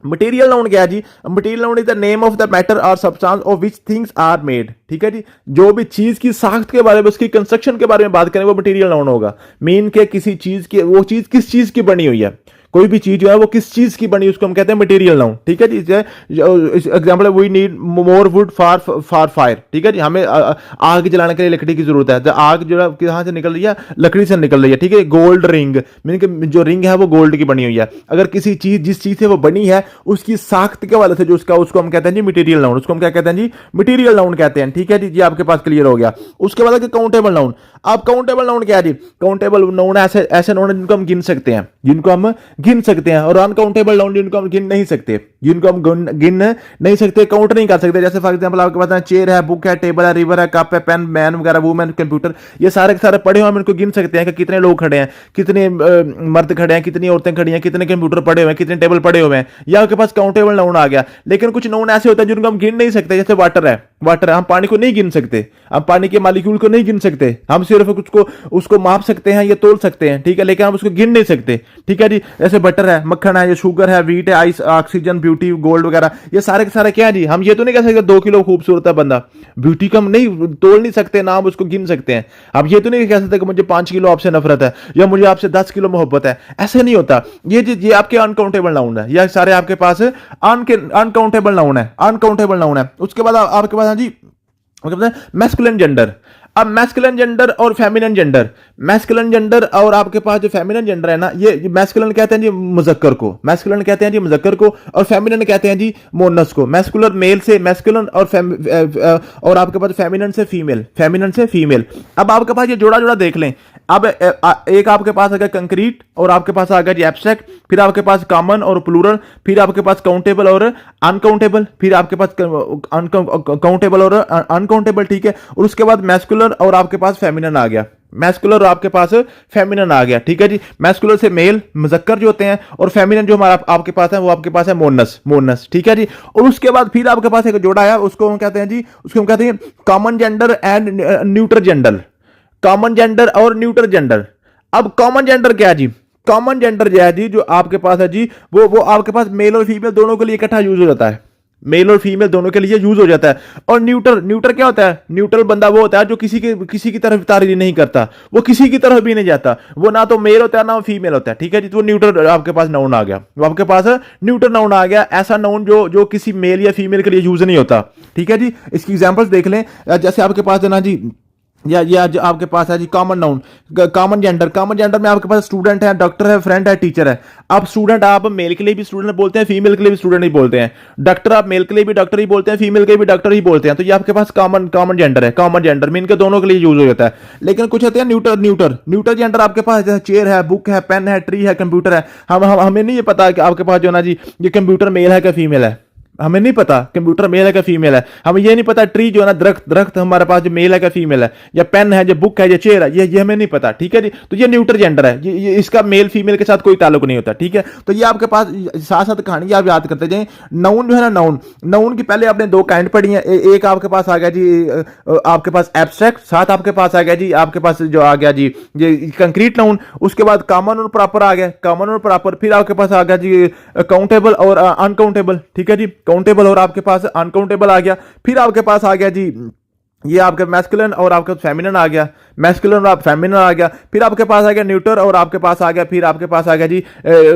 मटेरियल नाउन क्या है जी? Material noun is the name of the matter और substance of which things are made, ठीक है जी। जो भी चीज की साख्त के बारे में, उसकी कंस्ट्रक्शन के बारे में बात करें वो मटेरियल नाउन होगा। मीन के किसी चीज की, वो चीज किस चीज की बनी हुई है, कोई भी चीज जो है वो किस चीज की बनी, उसको हम कहते हैं मटेरियल नाउन, ठीक है जी। एग्जांपल है we need more wood for fire, ठीक है जी। हमें आग जलाने के लिए लकड़ी की जरूरत है। तो आग जो है कहां से निकल रही है? लकड़ी से निकल रही है, ठीक है। गोल्ड रिंग, मीन के जो रिंग है वो गोल्ड की बनी हुई है। अगर किसी चीज जिस चीज से वो बनी है उसकी साख्त के वाले से जो उसको हम कहते हैं जी मटेरियल नाउन, उसको हम क्या कहते हैं जी? मटेरियल नाउन कहते हैं, ठीक है जी। आपके पास क्लियर हो गया। उसके बाद काउंटेबल नाउन। अब काउंटेबल नाउन क्या है जी? काउंटेबल नाउन ऐसे नाउन जिनको हम गिन सकते हैं, जिनको हम गिन सकते हैं, और अनकाउंटेबल नाउन जिनको हम गिन नहीं सकते, जिनको हम गिन नहीं सकते, काउंट नहीं कर सकते। जैसे फॉर एग्जांपल आपके पास चेयर है, बुक है, टेबल है, रिवर है, कप है, पेन, मैन वगैरह, वुमेन, कंप्यूटर, ये सारे के सारे पढ़े हुए हम इनको गिन सकते हैं कि कितने लोग खड़े हैं, कितने मर्द खड़े हैं, कितनी औरतें खड़ी हैं, कितने कंप्यूटर पड़े हुए हैं, कितने टेबल पड़े हुए हैं। या आपके पास काउंटेबल नाउन आ गया। लेकिन कुछ नाउन ऐसे होते हैं जिनको हम गिन नहीं सकते। जैसे वाटर है, हम पानी को नहीं गिन सकते, हम पानी के मालिक्यूल को नहीं गिन सकते, हम सिर्फ उसको माप सकते हैं या तोल सकते हैं, ठीक है, लेकिन हम उसको गिन नहीं सकते, ठीक है जी। जैसे बटर है, मक्खन है, ये शुगर है, वीट है, आइस, ऑक्सीजन, ब्यूटी, गोल्ड वगैरह, ये सारे के सारे क्या है जी? हम ये तो नहीं कह सकते 2 किलो खूबसूरत है बंदा, ब्यूटी का हम नहीं तोल नहीं सकते ना, हम उसको गिन सकते हैं। अब ये तो नहीं कह सकते कि मुझे 5 किलो आपसे नफरत है या मुझे आपसे 10 किलो मोहब्बत है, ऐसे नहीं होता। ये आपके अनकाउंटेबल नाउन है, ये सारे आपके पास अनकाउंटेबल नाउन है, अनकाउंटेबल नाउन है। उसके बाद आपके पास जी मैस्कुलिन जेंडर। अब मैस्कुलिन जेंडर और फेमिनिन जेंडर, मैस्कुलिन जेंडर और आपके पास जो फेमिनिन जेंडर है ना, ये मैस्कुलिन कहते हैं जी मुजक्कर को, मैस्कुलिन कहते हैं जी मुजक्कर को, और फेमिनिन कहते हैं जी मोनस को। मैस्कुलर मेल से मैस्कुलिन, और आपके पास फेमिनिन से फीमेल, फेमिनिन से फीमेल। अब आपके पास ये जोड़ा जोड़ा देख लें। अब एक आपके पास आ गया कंक्रीट, और आपके पास आ गया जी एब्स्ट्रैक्ट, फिर आपके पास कॉमन और प्लूरल, फिर आपके पास काउंटेबल और अनकाउंटेबल, फिर आपके पास काउंटेबल और अनकाउंटेबल, ठीक है। और उसके बाद मैस्कुलर और आपके पास फेमिनिन आ गया, मैस्कुलर और आपके पास फेमिनिन आ गया, ठीक है जी। मैस्कुलर से मेल मुजक्कर जो होते हैं, और फेमिनिन जो हमारा आपके पास है वो आपके पास है मोनस, ठीक है जी। और उसके बाद फिर आपके पास एक जोड़ा है, उसको हम कहते हैं जी, उसको हम कहते हैं common gender and neutral gender, common gender और न्यूट्रल जेंडर। अब कॉमन जेंडर क्या है जी? कॉमन जेंडर जो है जी, जो आपके पास है जी, वो आपके पास मेल और फीमेल दोनों के लिए इकट्ठा यूज हो जाता है, मेल और फीमेल दोनों के लिए यूज हो जाता है। और न्यूट्रल क्या होता है? न्यूट्रल बंदा वो होता है जो किसी की तरफ तारीफ नहीं करता, वो किसी की तरफ भी नहीं जाता, वो ना तो मेल होता है ना फीमेल होता है, ठीक है जी। तो न्यूट्रल आपके पास नाउन आ गया, वो आपके पास न्यूट्रल नाउन आ गया, ऐसा नाउन जो किसी मेल या फीमेल के लिए यूज नहीं होता, ठीक है जी। इसकी एग्जांपल्स देख लें। जैसे आपके पास है ना जी, या जो आपके पास है जी common noun, common gender. Common gender में आपके पास स्टूडेंट है, डॉक्टर है, फ्रेंड है, टीचर है। अब स्टूडेंट आप मेल के लिए भी स्टूडेंट बोलते हैं, फीमेल के लिए भी स्टूडेंट ही बोलते हैं। डॉक्टर आप मेल के लिए भी डॉक्टर ही बोलते हैं, फीमेल के लिए भी डॉक्टर ही बोलते हैं। तो ये आपके पास कॉमन कॉमन जेंडर है। कॉमन जेंडर में इनके दोनों के लिए यूज हो जाता है। लेकिन कुछ होते हैं न्यूटर न्यूटर न्यूटर जेंडर आपके पास, जैसे चेयर है, बुक है, पेन है, ट्री है, कंप्यूटर है। हमें नहीं ये पता कि आपके पास जो ना जी ये कंप्यूटर मेल है क्या फीमेल है, हमें नहीं पता कंप्यूटर मेल है क्या फीमेल है। हमें ये नहीं पता ट्री जो है ना दरख्त दरख्त हमारे पास जो मेल है क्या फीमेल है, या पेन है, जो बुक है, या चेयर है, ये हमें नहीं पता। ठीक है जी। तो ये न्यूट्रल जेंडर है, ये इसका मेल फीमेल के साथ कोई ताल्लुक नहीं होता। ठीक है। तो ये आपके पास साथ साथ कहानी आप याद करते जाए। नाउन जो है ना, नाउन नाउन की पहले आपने दो काइंड पढ़ी है। एक आपके पास आ गया जी आपके पास एब्स्ट्रैक्ट, साथ आपके पास आ गया जी आपके पास जो आ गया जी ये कंक्रीट नाउन। उसके बाद कॉमन और प्रॉपर आ गया, कॉमन और प्रॉपर। फिर आपके पास आ गया जी काउंटेबल और अनकाउंटेबल। ठीक है जी। काउंटेबल और आपके पास अनकाउंटेबल आ गया। फिर आपके पास आ गया जी ये आपका मैस्कुलिन और आपका फेमिनिन आ गया, मैस्कुलिन और फेमिनिन आ गया। फिर आपके पास आ गया न्यूटर और आपके पास आ गया, फिर आपके पास आ गया जी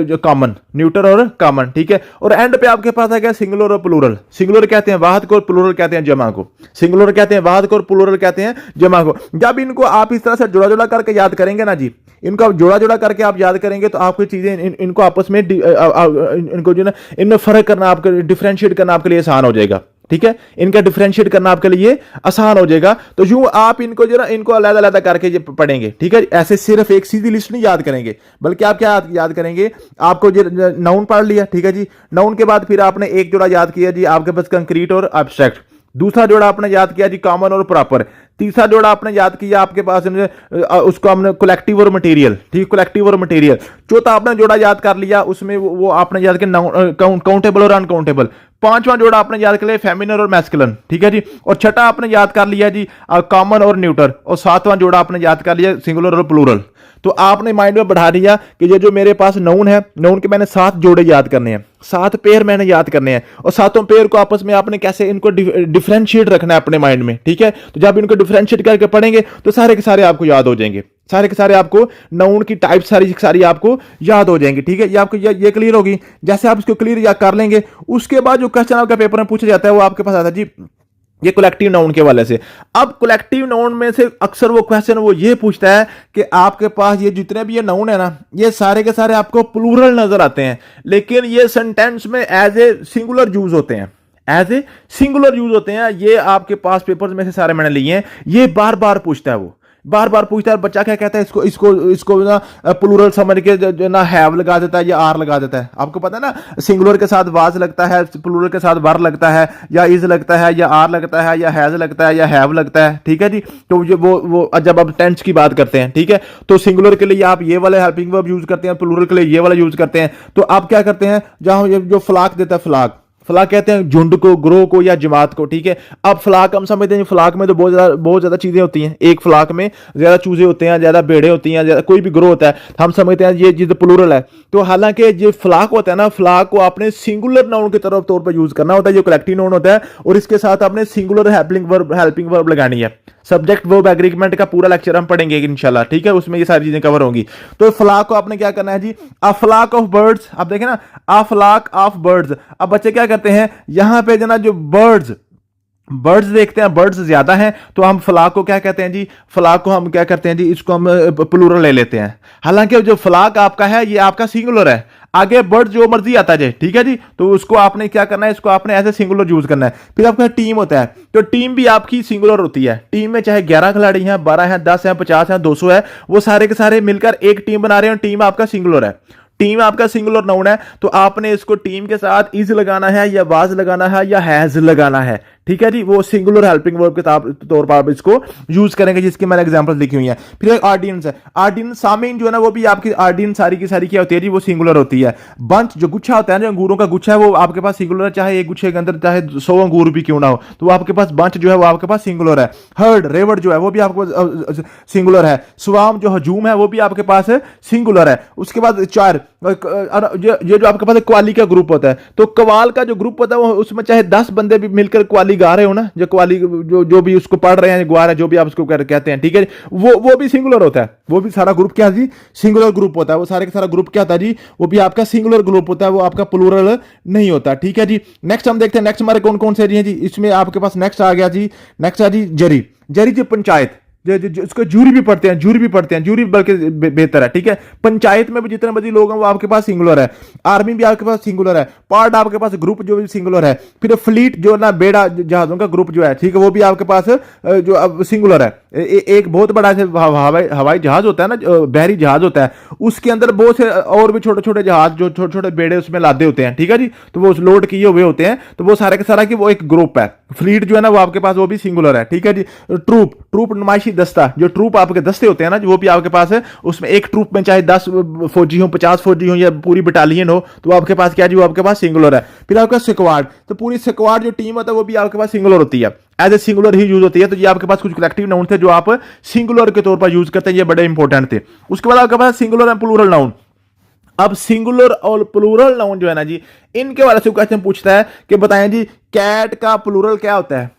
जो कॉमन, न्यूटर और कॉमन। ठीक है। और एंड पे आपके पास आ गया सिंगुलर और प्लूरल। सिंगुलर कहते हैं वाहद को और प्लूरल कहते हैं जमा को। सिंगुलर कहते हैं वाहद को और प्लूरल कहते हैं जमा को। जब इनको आप इस तरह से जोड़ा जोड़ा करके याद करेंगे ना जी, इनको आप जोड़ा जोड़ा करके आप याद करेंगे तो आपकी चीजें इनको आपस में इनको जो ना इनमें फर्क करना, आपको डिफरेंशिएट करना आपके लिए आसान हो जाएगा। ठीक है। इनका डिफरेंशिएट करना आपके लिए आसान हो जाएगा। तो यूं आप इनको जो ना इनको अलग अलग करके पढ़ेंगे। ठीक है। ऐसे सिर्फ एक सीधी लिस्ट नहीं याद करेंगे, बल्कि आप क्या याद करेंगे, आपको जो नाउन पढ़ लिया। ठीक है जी। नाउन के बाद फिर आपने एक जोड़ा याद किया जी आपके पास कंक्रीट और एब्स्ट्रैक्ट। दूसरा जोड़ा आपने याद किया जी कॉमन और प्रॉपर। तीसरा जोड़ा आपने याद किया आपके पास उसको हमने कलेक्टिव और मटेरियल। ठीक, कलेक्टिव और मटेरियल। चौथा आपने जोड़ा याद कर लिया, उसमें वो आपने याद किया काउंटेबल और अनकाउंटेबल। पांचवा जोड़ा आपने याद कर लिया फेमिनिन और मैस्कुलिन। ठीक है जी। और छठा आपने याद कर लिया जी कॉमन और न्यूटर। और सातवां जोड़ा आपने याद कर लिया सिंगुलर और प्लूरल। तो आपने माइंड में बढ़ा दिया कि ये जो मेरे पास नाउन है, नाउन के मैंने 7 जोड़े याद करने हैं, 7 पेयर मैंने याद करने हैं। और सातों पेयर को आपस में आपने कैसे इनको डिफरेंशिएट रखना है अपने माइंड में। ठीक है। तो जब इनको डिफरेंशिएट करके पढ़ेंगे तो सारे के सारे आपको याद हो जाएंगे। सारे के सारे आपको नाउन की टाइप सारी सारी आपको याद हो जाएंगे। ठीक है। ये आपको ये क्लियर होगी। जैसे आप इसको क्लियर याद कर लेंगे, उसके बाद जो क्वेश्चन आपका पेपर में पूछा जाता है वो आपके पास आता है जी ये कलेक्टिव नाउन के वाले से। अब कलेक्टिव नाउन में से अक्सर वो क्वेश्चन वो ये पूछता है कि आपके पास ये जितने भी ये नाउन है ना, ये सारे के सारे आपको प्लूरल नजर आते हैं, लेकिन ये सेंटेंस में एज ए सिंगुलर यूज होते हैं, एज ए सिंगुलर यूज होते हैं। ये आपके पास पेपर्स में से सारे मैंने लिए हैं। ये बार बार पूछता है, वो बार बार पूछता है। बच्चा क्या कहता है, इसको इसको इसको ना प्लूरल समझ के जो ना हैव लगा देता है या आर लगा देता है। आपको पता है ना सिंगुलर के साथ वाज लगता है, प्लूरल के साथ वर लगता है, या इज लगता है, या आर लगता है, या हैज लगता है, या हैव लगता है। ठीक है जी। तो वो जब आप टेंस की बात करते हैं, ठीक है, तो सिंगुलर के लिए आप ये वाले हेल्पिंग वर्ब यूज करते हैं, प्लूरल के लिए ये वाला यूज करते हैं। तो आप क्या करते हैं, जहां जो फ्लाक देता है, फ्लाक फलाक कहते हैं झुंड को, ग्रोह को, या जमात को। ठीक है। अब फलाक हम समझते हैं, फलाक में तो बहुत ज्यादा चीजें होती हैं। एक फलाक में ज्यादा चूजे होते हैं, ज्यादा भेड़े होती हैं, ज्यादा कोई भी ग्रोह होता है। हम समझते हैं ये जिद प्लूरल है। तो हालांकि ये फलाक होता है ना, फलाक को आपने सिंगुलर नाउन के तरफ तौर पर यूज करना होता है, जो कलेक्टिव नाउन होता है, और इसके साथ आपने सिंगुलर हेल्पिंग वर्ब लगानी है। सब्जेक्ट वर्ब एग्रीगेंट का पूरा लेक्चर हम पढ़ेंगे इंशाल्लाह। ठीक है। उसमें ये सारी चीजें कवर होंगी। तो फ्लाक को आपने क्या करना है जी, अ फ्लाक ऑफ बर्ड्स। आप देखें ना, अ फ्लाक ऑफ बर्ड्स। अब बच्चे क्या करते हैं, यहां पे जना जो बर्ड्स देखते हैं, बर्ड्स ज्यादा हैं, तो हम फ्लाक को क्या कहते हैं जी, फ्लाक को हम क्या करते हैं जी, इसको हम प्लूरल ले लेते हैं। हालांकि जो फ्लाक आपका है ये आपका सिंगुलर है। आगे बर्ड जो मर्जी आता है, ठीक है जी। तो उसको आपने क्या करना है, इसको आपने ऐसे सिंगुलर यूज करना है। फिर आपका टीम होता है, तो टीम भी आपकी सिंगुलर होती है। टीम में चाहे 11 खिलाड़ी हैं, 12 हैं, 10 हैं, 50 हैं, 200 है, वो सारे के सारे मिलकर एक टीम बना रहे हैं, टीम आपका सिंगुलर है। टीम आपका सिंगुलर नाउन है, तो आपने इसको टीम के साथ इज लगाना है, या वाज लगाना है, या हैज लगाना है। ठीक है जी। वो सिंगुलर हेल्पिंग वर्ब के तौर पर आप इसको यूज करेंगे, जिसकी मैंने एग्जांपल लिखी हुई है। फिर एक ऑर्डिनेंस है। ऑर्डिनेंस सामीन जो है ना, वो भी आपकी ऑर्डिनेंस सारी की सारी क्या होती है जी, वो सिंगुलर होती है। बंच जो गुच्छा होता है ना, अंगूरों का गुच्छा है, वो आपके पास सिंगुलर है, चाहे एक गुच्छे के अंदर चाहे 100 अंगूर भी क्यों ना हो, तो आपके पास बंच जो है वो आपके पास सिंगुलर है। हर्ड रेवड़ जो है वो भी आपको सिंगुलर है। स्वाम जो हजूम है वो भी आपके पास सिंगुलर है। उसके बाद चार ये जो आपके पास कवाली का ग्रुप होता है, तो कवाल का जो ग्रुप होता है वो उसमें चाहे 10 बंदे भी मिलकर कवाली गा रहे हो ना, जो कवाली जो भी उसको पढ़ रहे हैं, गा रहे हैं, जो भी आप उसको कहते हैं, ठीक है, वो भी सिंगुलर होता है। वो भी सारा ग्रुप क्या जी, सिंगुलर ग्रुप होता है। वो सारे का सारा ग्रुप क्या होता है जी, वो भी आपका सिंगुलर ग्रुप होता है, वो आपका प्लूरल नहीं होता। ठीक है जी। नेक्स्ट हम देखते हैं, नेक्स्ट हमारे कौन कौन से हैं जी। इसमें आपके पास नेक्स्ट आ गया जी, नेक्स्ट है जी जरी। जरी जी पंचायत, उसको जूरी भी पढ़ते हैं, जूरी बल्कि बेहतर है, ठीक है। पंचायत में भी जितने बड़ी लोग हैं वो आपके पास सिंगुलर है, आर्मी भी आपके पास सिंगुलर है, पार्ट आपके पास ग्रुप जो भी सिंगुलर है, फिर फ्लीट जो ना बेड़ा जहाजों का ग्रुप जो है, ठीक है, वो भी आपके पास जो अब सिंगुलर है। एक बहुत बड़ा हवाई जहाज होता है ना, बहरी जहाज होता है, उसके अंदर बहुत से और भी छोटे छोटे जहाज जो छोटे छोटे बेड़े उसमें लादे होते हैं, ठीक है जी, तो वो लोड किए हुए होते हैं, तो वो सारे का सारा कि वो एक ग्रुप है। फ्लीट जो है ना वो आपके पास वो भी सिंगुलर है, ठीक है जी। ट्रूप नुमाइशी दस्ता, जो ट्रूप आपके दस्ते होते हैं ना, वो भी आपके पास है। उसमें एक ट्रूप में चाहे 10 फौजी हो, 50 फौजी हो या पूरी बटालियन हो, तो आपके पास क्या जी, वो आपके पास सिंगुलर है। फिर आपका स्क्वाड, तो पूरी स्क्वाड जो टीम होता है वो भी आपके पास सिंगुलर होती है, एज ए सिंगुलर ही यूज होती है। तो ये आपके पास कुछ कलेक्टिव नाउन थे जो आप सिंगुलर के तौर पर यूज करते हैं, ये बड़े इंपॉर्टेंट थे। उसके बाद आपके पास सिंगुलर एंड प्लूरल नाउन। अब सिंगुलर और प्लूरल नाउन जो है ना जी, इनके बारे में क्वेश्चन पूछता है कि बताएं जी कैट का प्लूरल क्या होता है।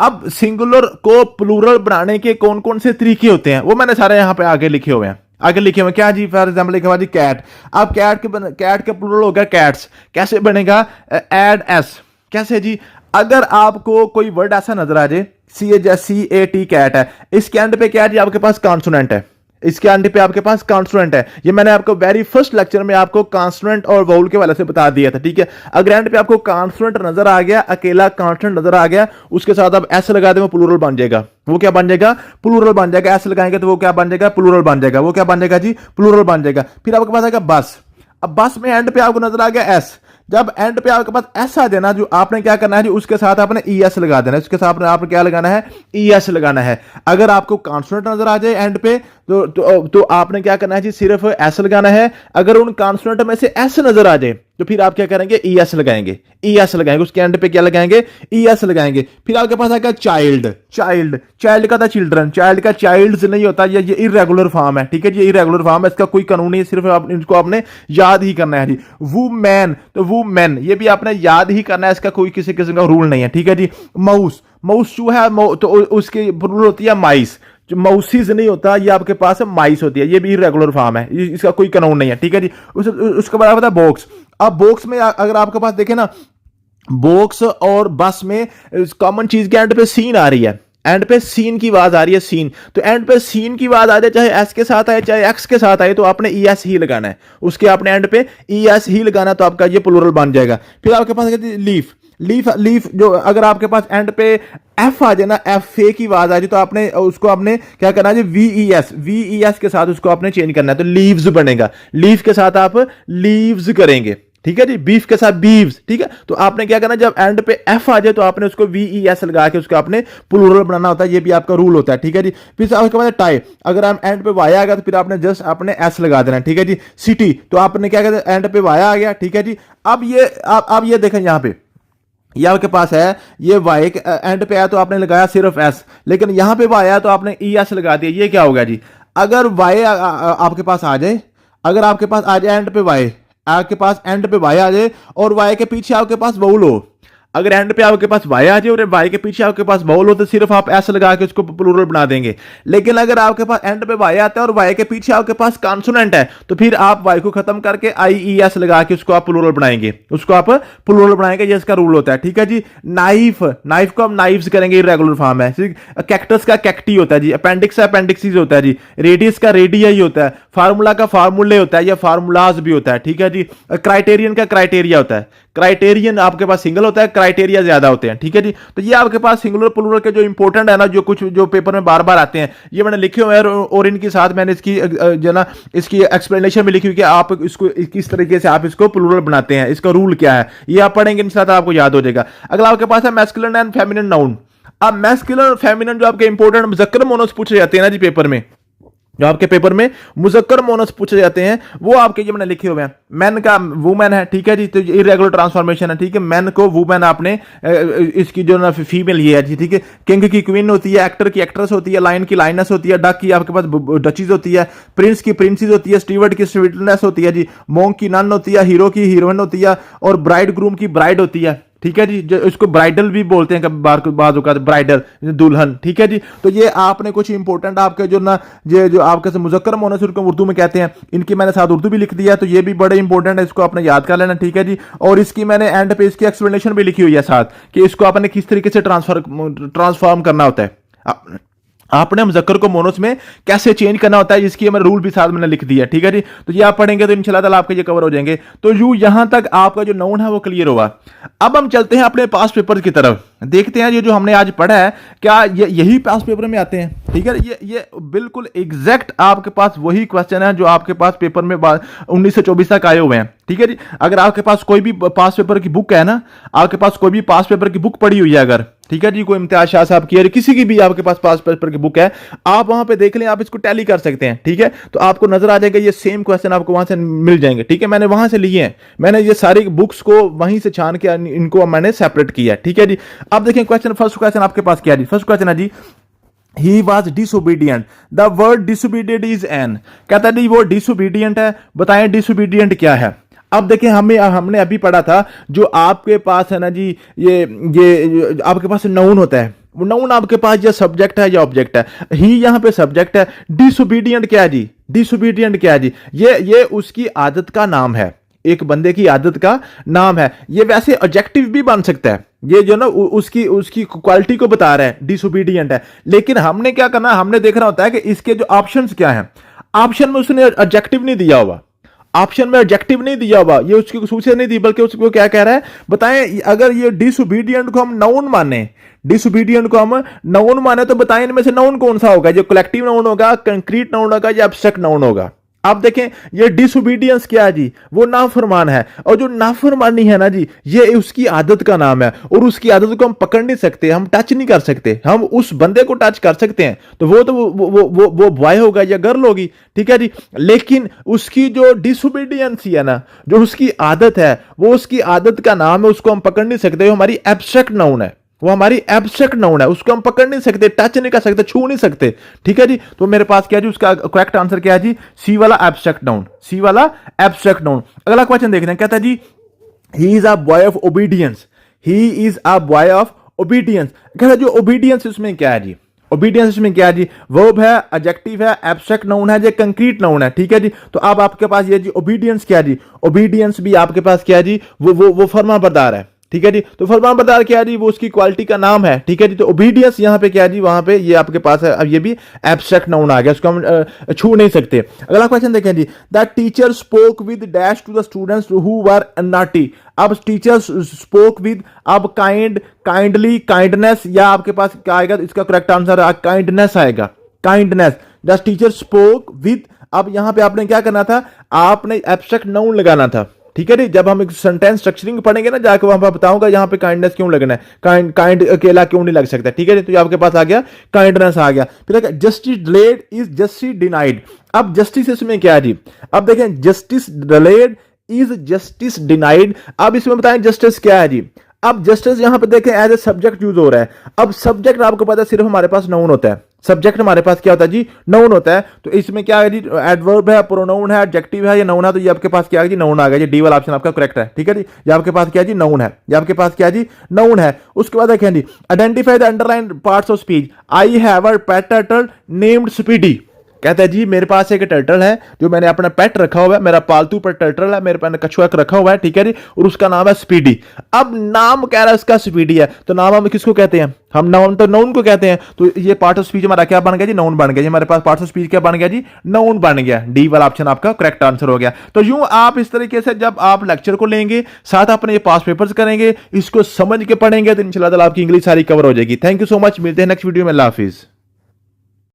अब सिंगुलर को प्लूरल बनाने के कौन कौन से तरीके होते हैं वो मैंने सारे यहां पे आगे लिखे हुए हैं। आगे लिखे हुए क्या जी, फॉर एग्जाम्पल लिखा हुआ जी कैट। अब कैट के प्लूरल हो गया कैट्स, कैसे बनेगा, एड एस। कैसे जी, अगर आपको कोई वर्ड ऐसा नजर आ जाए, CAT कैट है, इसके एंड पे क्या जी आपके पास कॉन्सोनेंट है, इसके एंड पे आपके पास कॉन्सोनेंट है। ये मैंने आपको वेरी फर्स्ट लेक्चर में आपको कॉन्सोनेंट और वाउल के वाले से बता दिया था, ठीक है। अगर एंड पे आपको कॉन्सोनेंट नजर आ गया, अकेला कॉन्सोनेंट नजर आ गया, उसके साथ आप एस लगा दें, वो प्लूरल बन जाएगा। वो क्या बन जाएगा, प्लूरल बन जाएगा। एस लगाएंगे तो वो क्या बन जाएगा, प्लूरल बन जाएगा। वो क्या बन जाएगा जी, प्लूरल बन जाएगा। फिर आपके पास आएगा बस। अब बस में एंड पे आपको नजर आ गया एस, जब एंड पे आपके पास एस आ जाना, जो आपने क्या करना है जी, उसके साथ आपने ES लगा देना है, उसके साथ आपने क्या लगाना है, ES लगाना है। अगर आपको कॉन्सोनेंट नजर आ जाए एंड पे तो आपने क्या करना है जी, सिर्फ एस लगाना है। अगर उन कॉन्सोनेंट में से एस नजर आ जाए तो फिर आप क्या करेंगे, ES लगाएंगे, ES लगाएंगे, उसके एंड पे क्या लगाएंगे, ES लगाएंगे। फिर आपके पास आएगा चाइल्ड। चाइल्ड का था चिल्ड्रन, चाइल्ड का चाइल्ड्स नहीं होता, ये इररेगुलर फॉर्म है, ठीक है जी, ये इररेगुलर फॉर्म है, इसका कोई कानून नहीं है, सिर्फ इनको आपने याद ही करना है जी। वुमेन, तो वुमेन ये भी आपने याद ही करना है, इसका कोई किसी किस्म का रूल नहीं है, ठीक है जी। माउस चूहा, तो उसकी प्लूरल होती है माइस। जो माउसीज नहीं होता, ये आपके पास माइस होती है, ये भी रेगुलर फॉर्म है, इसका कोई कानून नहीं है, ठीक है जी। उसके बाद आता है बॉक्स। अब बॉक्स में अगर आपके पास देखे ना, बॉक्स और बस में कॉमन चीज के एंड पे सीन आ रही है, एंड पे सीन की आवाज आ रही है, सीन। तो एंड पे सीन की आवाज आ जाए, चाहे एस के साथ आए चाहे एक्स के साथ आए, तो आपने ES ही लगाना है, उसके आपने एंड पे ES ही लगाना, तो आपका ये प्लूरल बन जाएगा। फिर आपके पास लीफ जो अगर आपके पास एंड पे एफ आ जाए ना, FA की आवाज आ जाए, तो आपने उसको आपने क्या करना है, VES के साथ उसको आपने चेंज करना है, तो लीव्स बनेगा। लीफ के साथ आप लीव्स करेंगे, ठीक है जी। बीफ के साथ बीव्स, ठीक है। तो आपने क्या करना, जब एंड पे एफ आ जाए तो आपने उसको VES लगा के उसको आपने प्लूरल बनाना होता है, ये भी आपका रूल होता है, ठीक है जी। फिर उसके बाद टाई, अगर हम एंड पे वाया आ गया तो फिर आपने जस्ट आपने एस लगा देना, ठीक है जी। सिटी, तो आपने क्या कहते हैं, एंड पे वाया आ गया, ठीक है जी। अब ये देखें यहाँ पे, ये आपके पास है, ये वाई एंड पे आया तो आपने लगाया सिर्फ एस, लेकिन यहां पे वाया तो आपने ES लगा दिया। ये क्या होगा जी, अगर वाई आपके पास आ जाए, अगर आपके पास आ जाए एंड पे वाई, आपके पास एंड पे वाई आ जाए और वाई के पीछे आपके पास वाउल हो, अगर एंड पे आपके पास वाई आ जाए और वाई के पीछे आपके पास वाउल हो, तो सिर्फ आप एस लगा के उसको प्लूरल बना देंगे। लेकिन अगर आपके पास एंड पे वाई आता है और वाई के पीछे आपके पास कॉन्सोनेंट है, तो फिर आप वाई को खत्म करके IES लगा के उसको आप प्लूरल बनाएंगे, उसको आप प्लूरल बनाएंगे, ये इसका रूल होता है, ठीक है जी। नाइफ को हम नाइफ्स करेंगे, इरेगुलर फॉर्म है। कैक्टस का कैक्टी होता है जी, अपेंडिक्स का अपेंडिक्सिस होता है जी, रेडियस का रेडिया ही होता है, फार्मूला का फार्मूले होता है या फार्मूलाज भी होता है, ठीक है जी। क्राइटेरियन का क्राइटेरिया होता है, क्राइटेरियन आपके पास सिंगल होता है, क्राइटेरिया ज्यादा होते हैं, ठीक है जी। तो ये आपके पास सिंगुलर प्लूरल के जो इंपॉर्टेंट है ना, जो कुछ जो पेपर में बार बार आते हैं, ये मैंने लिखे हुए हैं और इनके साथ मैंने इसकी जो ना इसकी एक्सप्लेनेशन भी लिखी हुई कि आप इसको किस तरीके से आप इसको प्लूरल बनाते हैं, इसका रूल क्या है, ये आप पढ़ेंगे इंशाल्लाह, तो आपको याद हो जाएगा। अगला आपके पास है मैस्कुलिन एंड फेमिनिन नाउन। अब मैस्कुलिन और फेमिनिन जो आपके इंपॉर्टेंट मुज़क्कर मोनस पूछे जाते हैं ना जी पेपर में, जो आपके पेपर में मुज़क्कर मोनस पूछे जाते हैं, वो आपके ये मैंने लिखे हुए हैं। मैन का वुमेन है, ठीक है जी, तो इरेगुलर ट्रांसफॉर्मेशन है, ठीक है। मैन को वुमेन आपने इसकी जो ना फीमेल ये है जी, ठीक है। किंग की क्वीन होती है, एक्टर की एक्ट्रेस होती है, लाइन की लाइनस होती है, डक की आपके पास डचीज होती है, प्रिंस की प्रिंसेस होती है, स्टीवर्ड की स्वीटनेस होती है जी, मोंक की नन होती है, हीरो की हीरोइन होती है, और ब्राइड ग्रूम की ब्राइड होती है, ठीक है जी। जो इसको ब्राइडल भी बोलते हैं कभी बाद होगा, ब्राइडल दुल्हन, ठीक है जी। तो ये आपने कुछ इंपॉर्टेंट आपके जो ना ये जो आपके मुज़क्कर मोनस उनको उर्दू में कहते हैं, इनकी मैंने साथ उर्दू भी लिख दिया, तो ये भी बड़े इंपॉर्टेंट है, इसको आपने याद कर लेना, ठीक है जी। और इसकी मैंने एंड पे इसकी एक्सप्लेनेशन भी लिखी हुई है साथ, कि इसको आपने किस तरीके से ट्रांसफॉर्म करना होता है। आपने मुज़क्कर को मोनोस में कैसे चेंज करना होता है, जिसकी मैंने रूल भी साथ मैंने लिख दिया, ठीक है जी। तो ये आप पढ़ेंगे तो इंशाल्लाह ताला आपके ये कवर हो जाएंगे। तो यूं यहां तक आपका जो नाउन है वो क्लियर होगा। अब हम चलते हैं अपने पास्ट पेपर की तरफ, देखते हैं ये जो हमने आज पढ़ा है क्या यही पास्ट पेपर में आते हैं, ठीक है। ये बिल्कुल एग्जैक्ट आपके पास वही क्वेश्चन है जो आपके पास पेपर में 19 से 24 तक आए हुए हैं, ठीक है जी। अगर आपके पास कोई भी पास्ट पेपर की बुक है ना, आपके पास कोई भी पास्ट पेपर की बुक पड़ी हुई है अगर, ठीक है जी, कोई इम्तियाज शाह साहब की, किसी की भी आपके पास पास्ट पेपर की बुक है, आप वहां पे देख लें, आप इसको टैली कर सकते हैं, ठीक है। तो आपको नजर आ जाएगा ये सेम क्वेश्चन आपको वहां से मिल जाएंगे, ठीक है। मैंने वहां से लिए हैं, मैंने ये सारी बुक्स को वहीं से छान के इनको मैंने सेपरेट किया, ठीक है जी। अब देखें क्वेश्चन, फर्स्ट क्वेश्चन आपके पास क्या है जी। फर्स्ट क्वेश्चन है जी, He was disobedient. The word disobedient is an. कहता है जी वो disobedient है, बताएं disobedient क्या है। अब देखें हमने अभी पढ़ा था जो आपके पास है ना जी, ये आपके पास नाउन होता है, वो नाउन आपके पास या सब्जेक्ट है या ऑब्जेक्ट है। ही यहाँ पे सब्जेक्ट है, डिसोबीडियंट क्या है जी, डिसोबीडियंट क्या है जी, ये उसकी आदत का नाम है, एक बंदे की आदत का नाम है। ये वैसे ऑब्जेक्टिव भी बन सकता है, ये जो ना उसकी क्वालिटी को बता रहा है, डिसोबीडियंट है। लेकिन हमने क्या करना, हमने देखना होता है कि इसके जो ऑप्शंस क्या हैं। ऑप्शन में उसने ऑब्जेक्टिव नहीं दिया हुआ, ऑप्शन में ऑब्जेक्टिव नहीं दिया हुआ, ये उसकी खसूसियत नहीं दी, बल्कि उसको क्या कह रहा है, बताएं अगर ये डिसोबीडियंट को हम नाउन माने, डिसोबीडियंट को हम नाउन माने, तो बताएं इनमें से नाउन कौन सा होगा, जो कलेक्टिव नाउन होगा, कंक्रीट नाउन होगा, या एब्स्ट्रैक्ट नाउन होगा। आप देखें ये डिसोबीडियंस क्या है जी, वो नाफरमान है, और जो नाफरमानी है ना जी, ये उसकी आदत का नाम है, और उसकी आदत को हम पकड़ नहीं सकते, हम टच नहीं कर सकते, हम उस बंदे को टच कर सकते हैं तो वो बॉय होगा या गर्ल होगी, ठीक है जी। लेकिन उसकी जो डिसोबीडियंस है ना, जो उसकी आदत है, वो उसकी आदत का नाम है, उसको हम पकड़ नहीं सकते, वो हमारी एब्स्ट्रैक्ट नाउन है, वो हमारी एब्स्ट्रैक्ट नाउन है, उसको हम पकड़ नहीं सकते, टच नहीं कर सकते, छू नहीं सकते, ठीक है जी। तो मेरे पास क्या है जी, उसका करेक्ट आंसर क्या है जी, सी वाला एब्स्ट्रैक्ट नाउन, सी वाला एब्स्ट्रैक्ट नाउन। अगला क्वेश्चन देखते हैं, कहता है जी he is a boy of obedience, he is a boy of obedience. कहता है जो ओबीडियंस इसमें क्या है जी, ओबीडियंस इसमें क्या है जी, वर्ब है, एडजेक्टिव है, एब्स्ट्रैक्ट नाउन है, या कंक्रीट नाउन है, ठीक है जी। तो अब आपके पास ये जी ओबीडियंस क्या है जी, ओबीडियंस भी आपके पास क्या है जी, वो फर्माबरदार है, ठीक है जी। तो फरमाबरदार क्या है जी, वो उसकी क्वालिटी का नाम है, ठीक है जी। तो ओबीडियंस यहाँ पे क्या है जी, वहां पे ये आपके पास है, अब ये भी एब्स्ट्रैक्ट नाउन आ गया, उसको हम छू नहीं सकते। अगला क्वेश्चन देखें जी, the teacher spoke with dash to the students who were naughty. अब टीचर स्पोक विद, अब काइंड, काइंडली, काइंडनेस, या आपके पास क्या आएगा, इसका करेक्ट आंसर काइंडनेस आएगा, kindness. The teacher spoke with, अब यहां पे आपने क्या करना था, आपने एब्स्ट्रैक्ट नाउन लगाना था, ठीक है जी। जब हम एक सेंटेंस स्ट्रक्चरिंग पढ़ेंगे ना, जाकर वहां पर बताऊंगा यहाँ पे काइंडनेस क्यों लगना है, काइंड अकेला क्यों नहीं लग सकता, ठीक है जी। तो ये आपके पास आ गया, काइंडनेस आ गया। फिर justice delayed is justice denied. अब जस्टिस इसमें क्या है जी, अब देखें justice delayed is justice denied. अब इसमें बताएं जस्टिस क्या है जी। अब जस्टिस यहां पे देखें एज ए सब्जेक्ट यूज हो रहा है। अब सब्जेक्ट आपको पता है सिर्फ हमारे पास नाउन होता है, सब्जेक्ट हमारे पास क्या होता है जी, नाउन होता है। तो इसमें क्या है जी, एडवर्ब है, प्रोनाउन है, एडजेक्टिव है, ये नाउन है। तो ये आपके पास क्या है जी, नाउन आ गया जी, डी वाला ऑप्शन आपका करेक्ट है, ठीक है जी। ये आपके पास क्या है जी, नाउन है, ये आपके पास क्या है जी, नाउन है। उसके बाद देखें जी, identify the underline parts of speech. I have a pet turtle named Speedy. कहता है जी मेरे पास एक टर्टल है जो मैंने अपना पेट रखा हुआ है, मेरा पालतू पर टर्टल है, मेरे पास कछुआ रखा हुआ है, ठीक है जी, और उसका नाम है स्पीडी। अब नाम कह रहा है उसका स्पीडी है, तो नाम हम किसको कहते हैं, हम नाउन, तो नाउन को कहते हैं। तो ये पार्ट ऑफ स्पीच हमारा क्या बन गया जी, नाउन बन गया जी। हमारे पास पार्ट ऑफ स्पीच क्या बन गया जी, नाउन बन गया। डी वाला ऑप्शन आपका करेक्ट आंसर हो गया। तो यूं आप इस तरीके से जब आप लेक्चर को लेंगे, साथ अपने ये पास पेपर्स करेंगे, इसको समझ के पढ़ेंगे, तो इंशाल्लाह ताला आपकी इंग्लिश सारी कवर हो जाएगी। थैंक यू सो मच, मिलते हैं नेक्स्ट वीडियो में, अल्लाह हाफिज।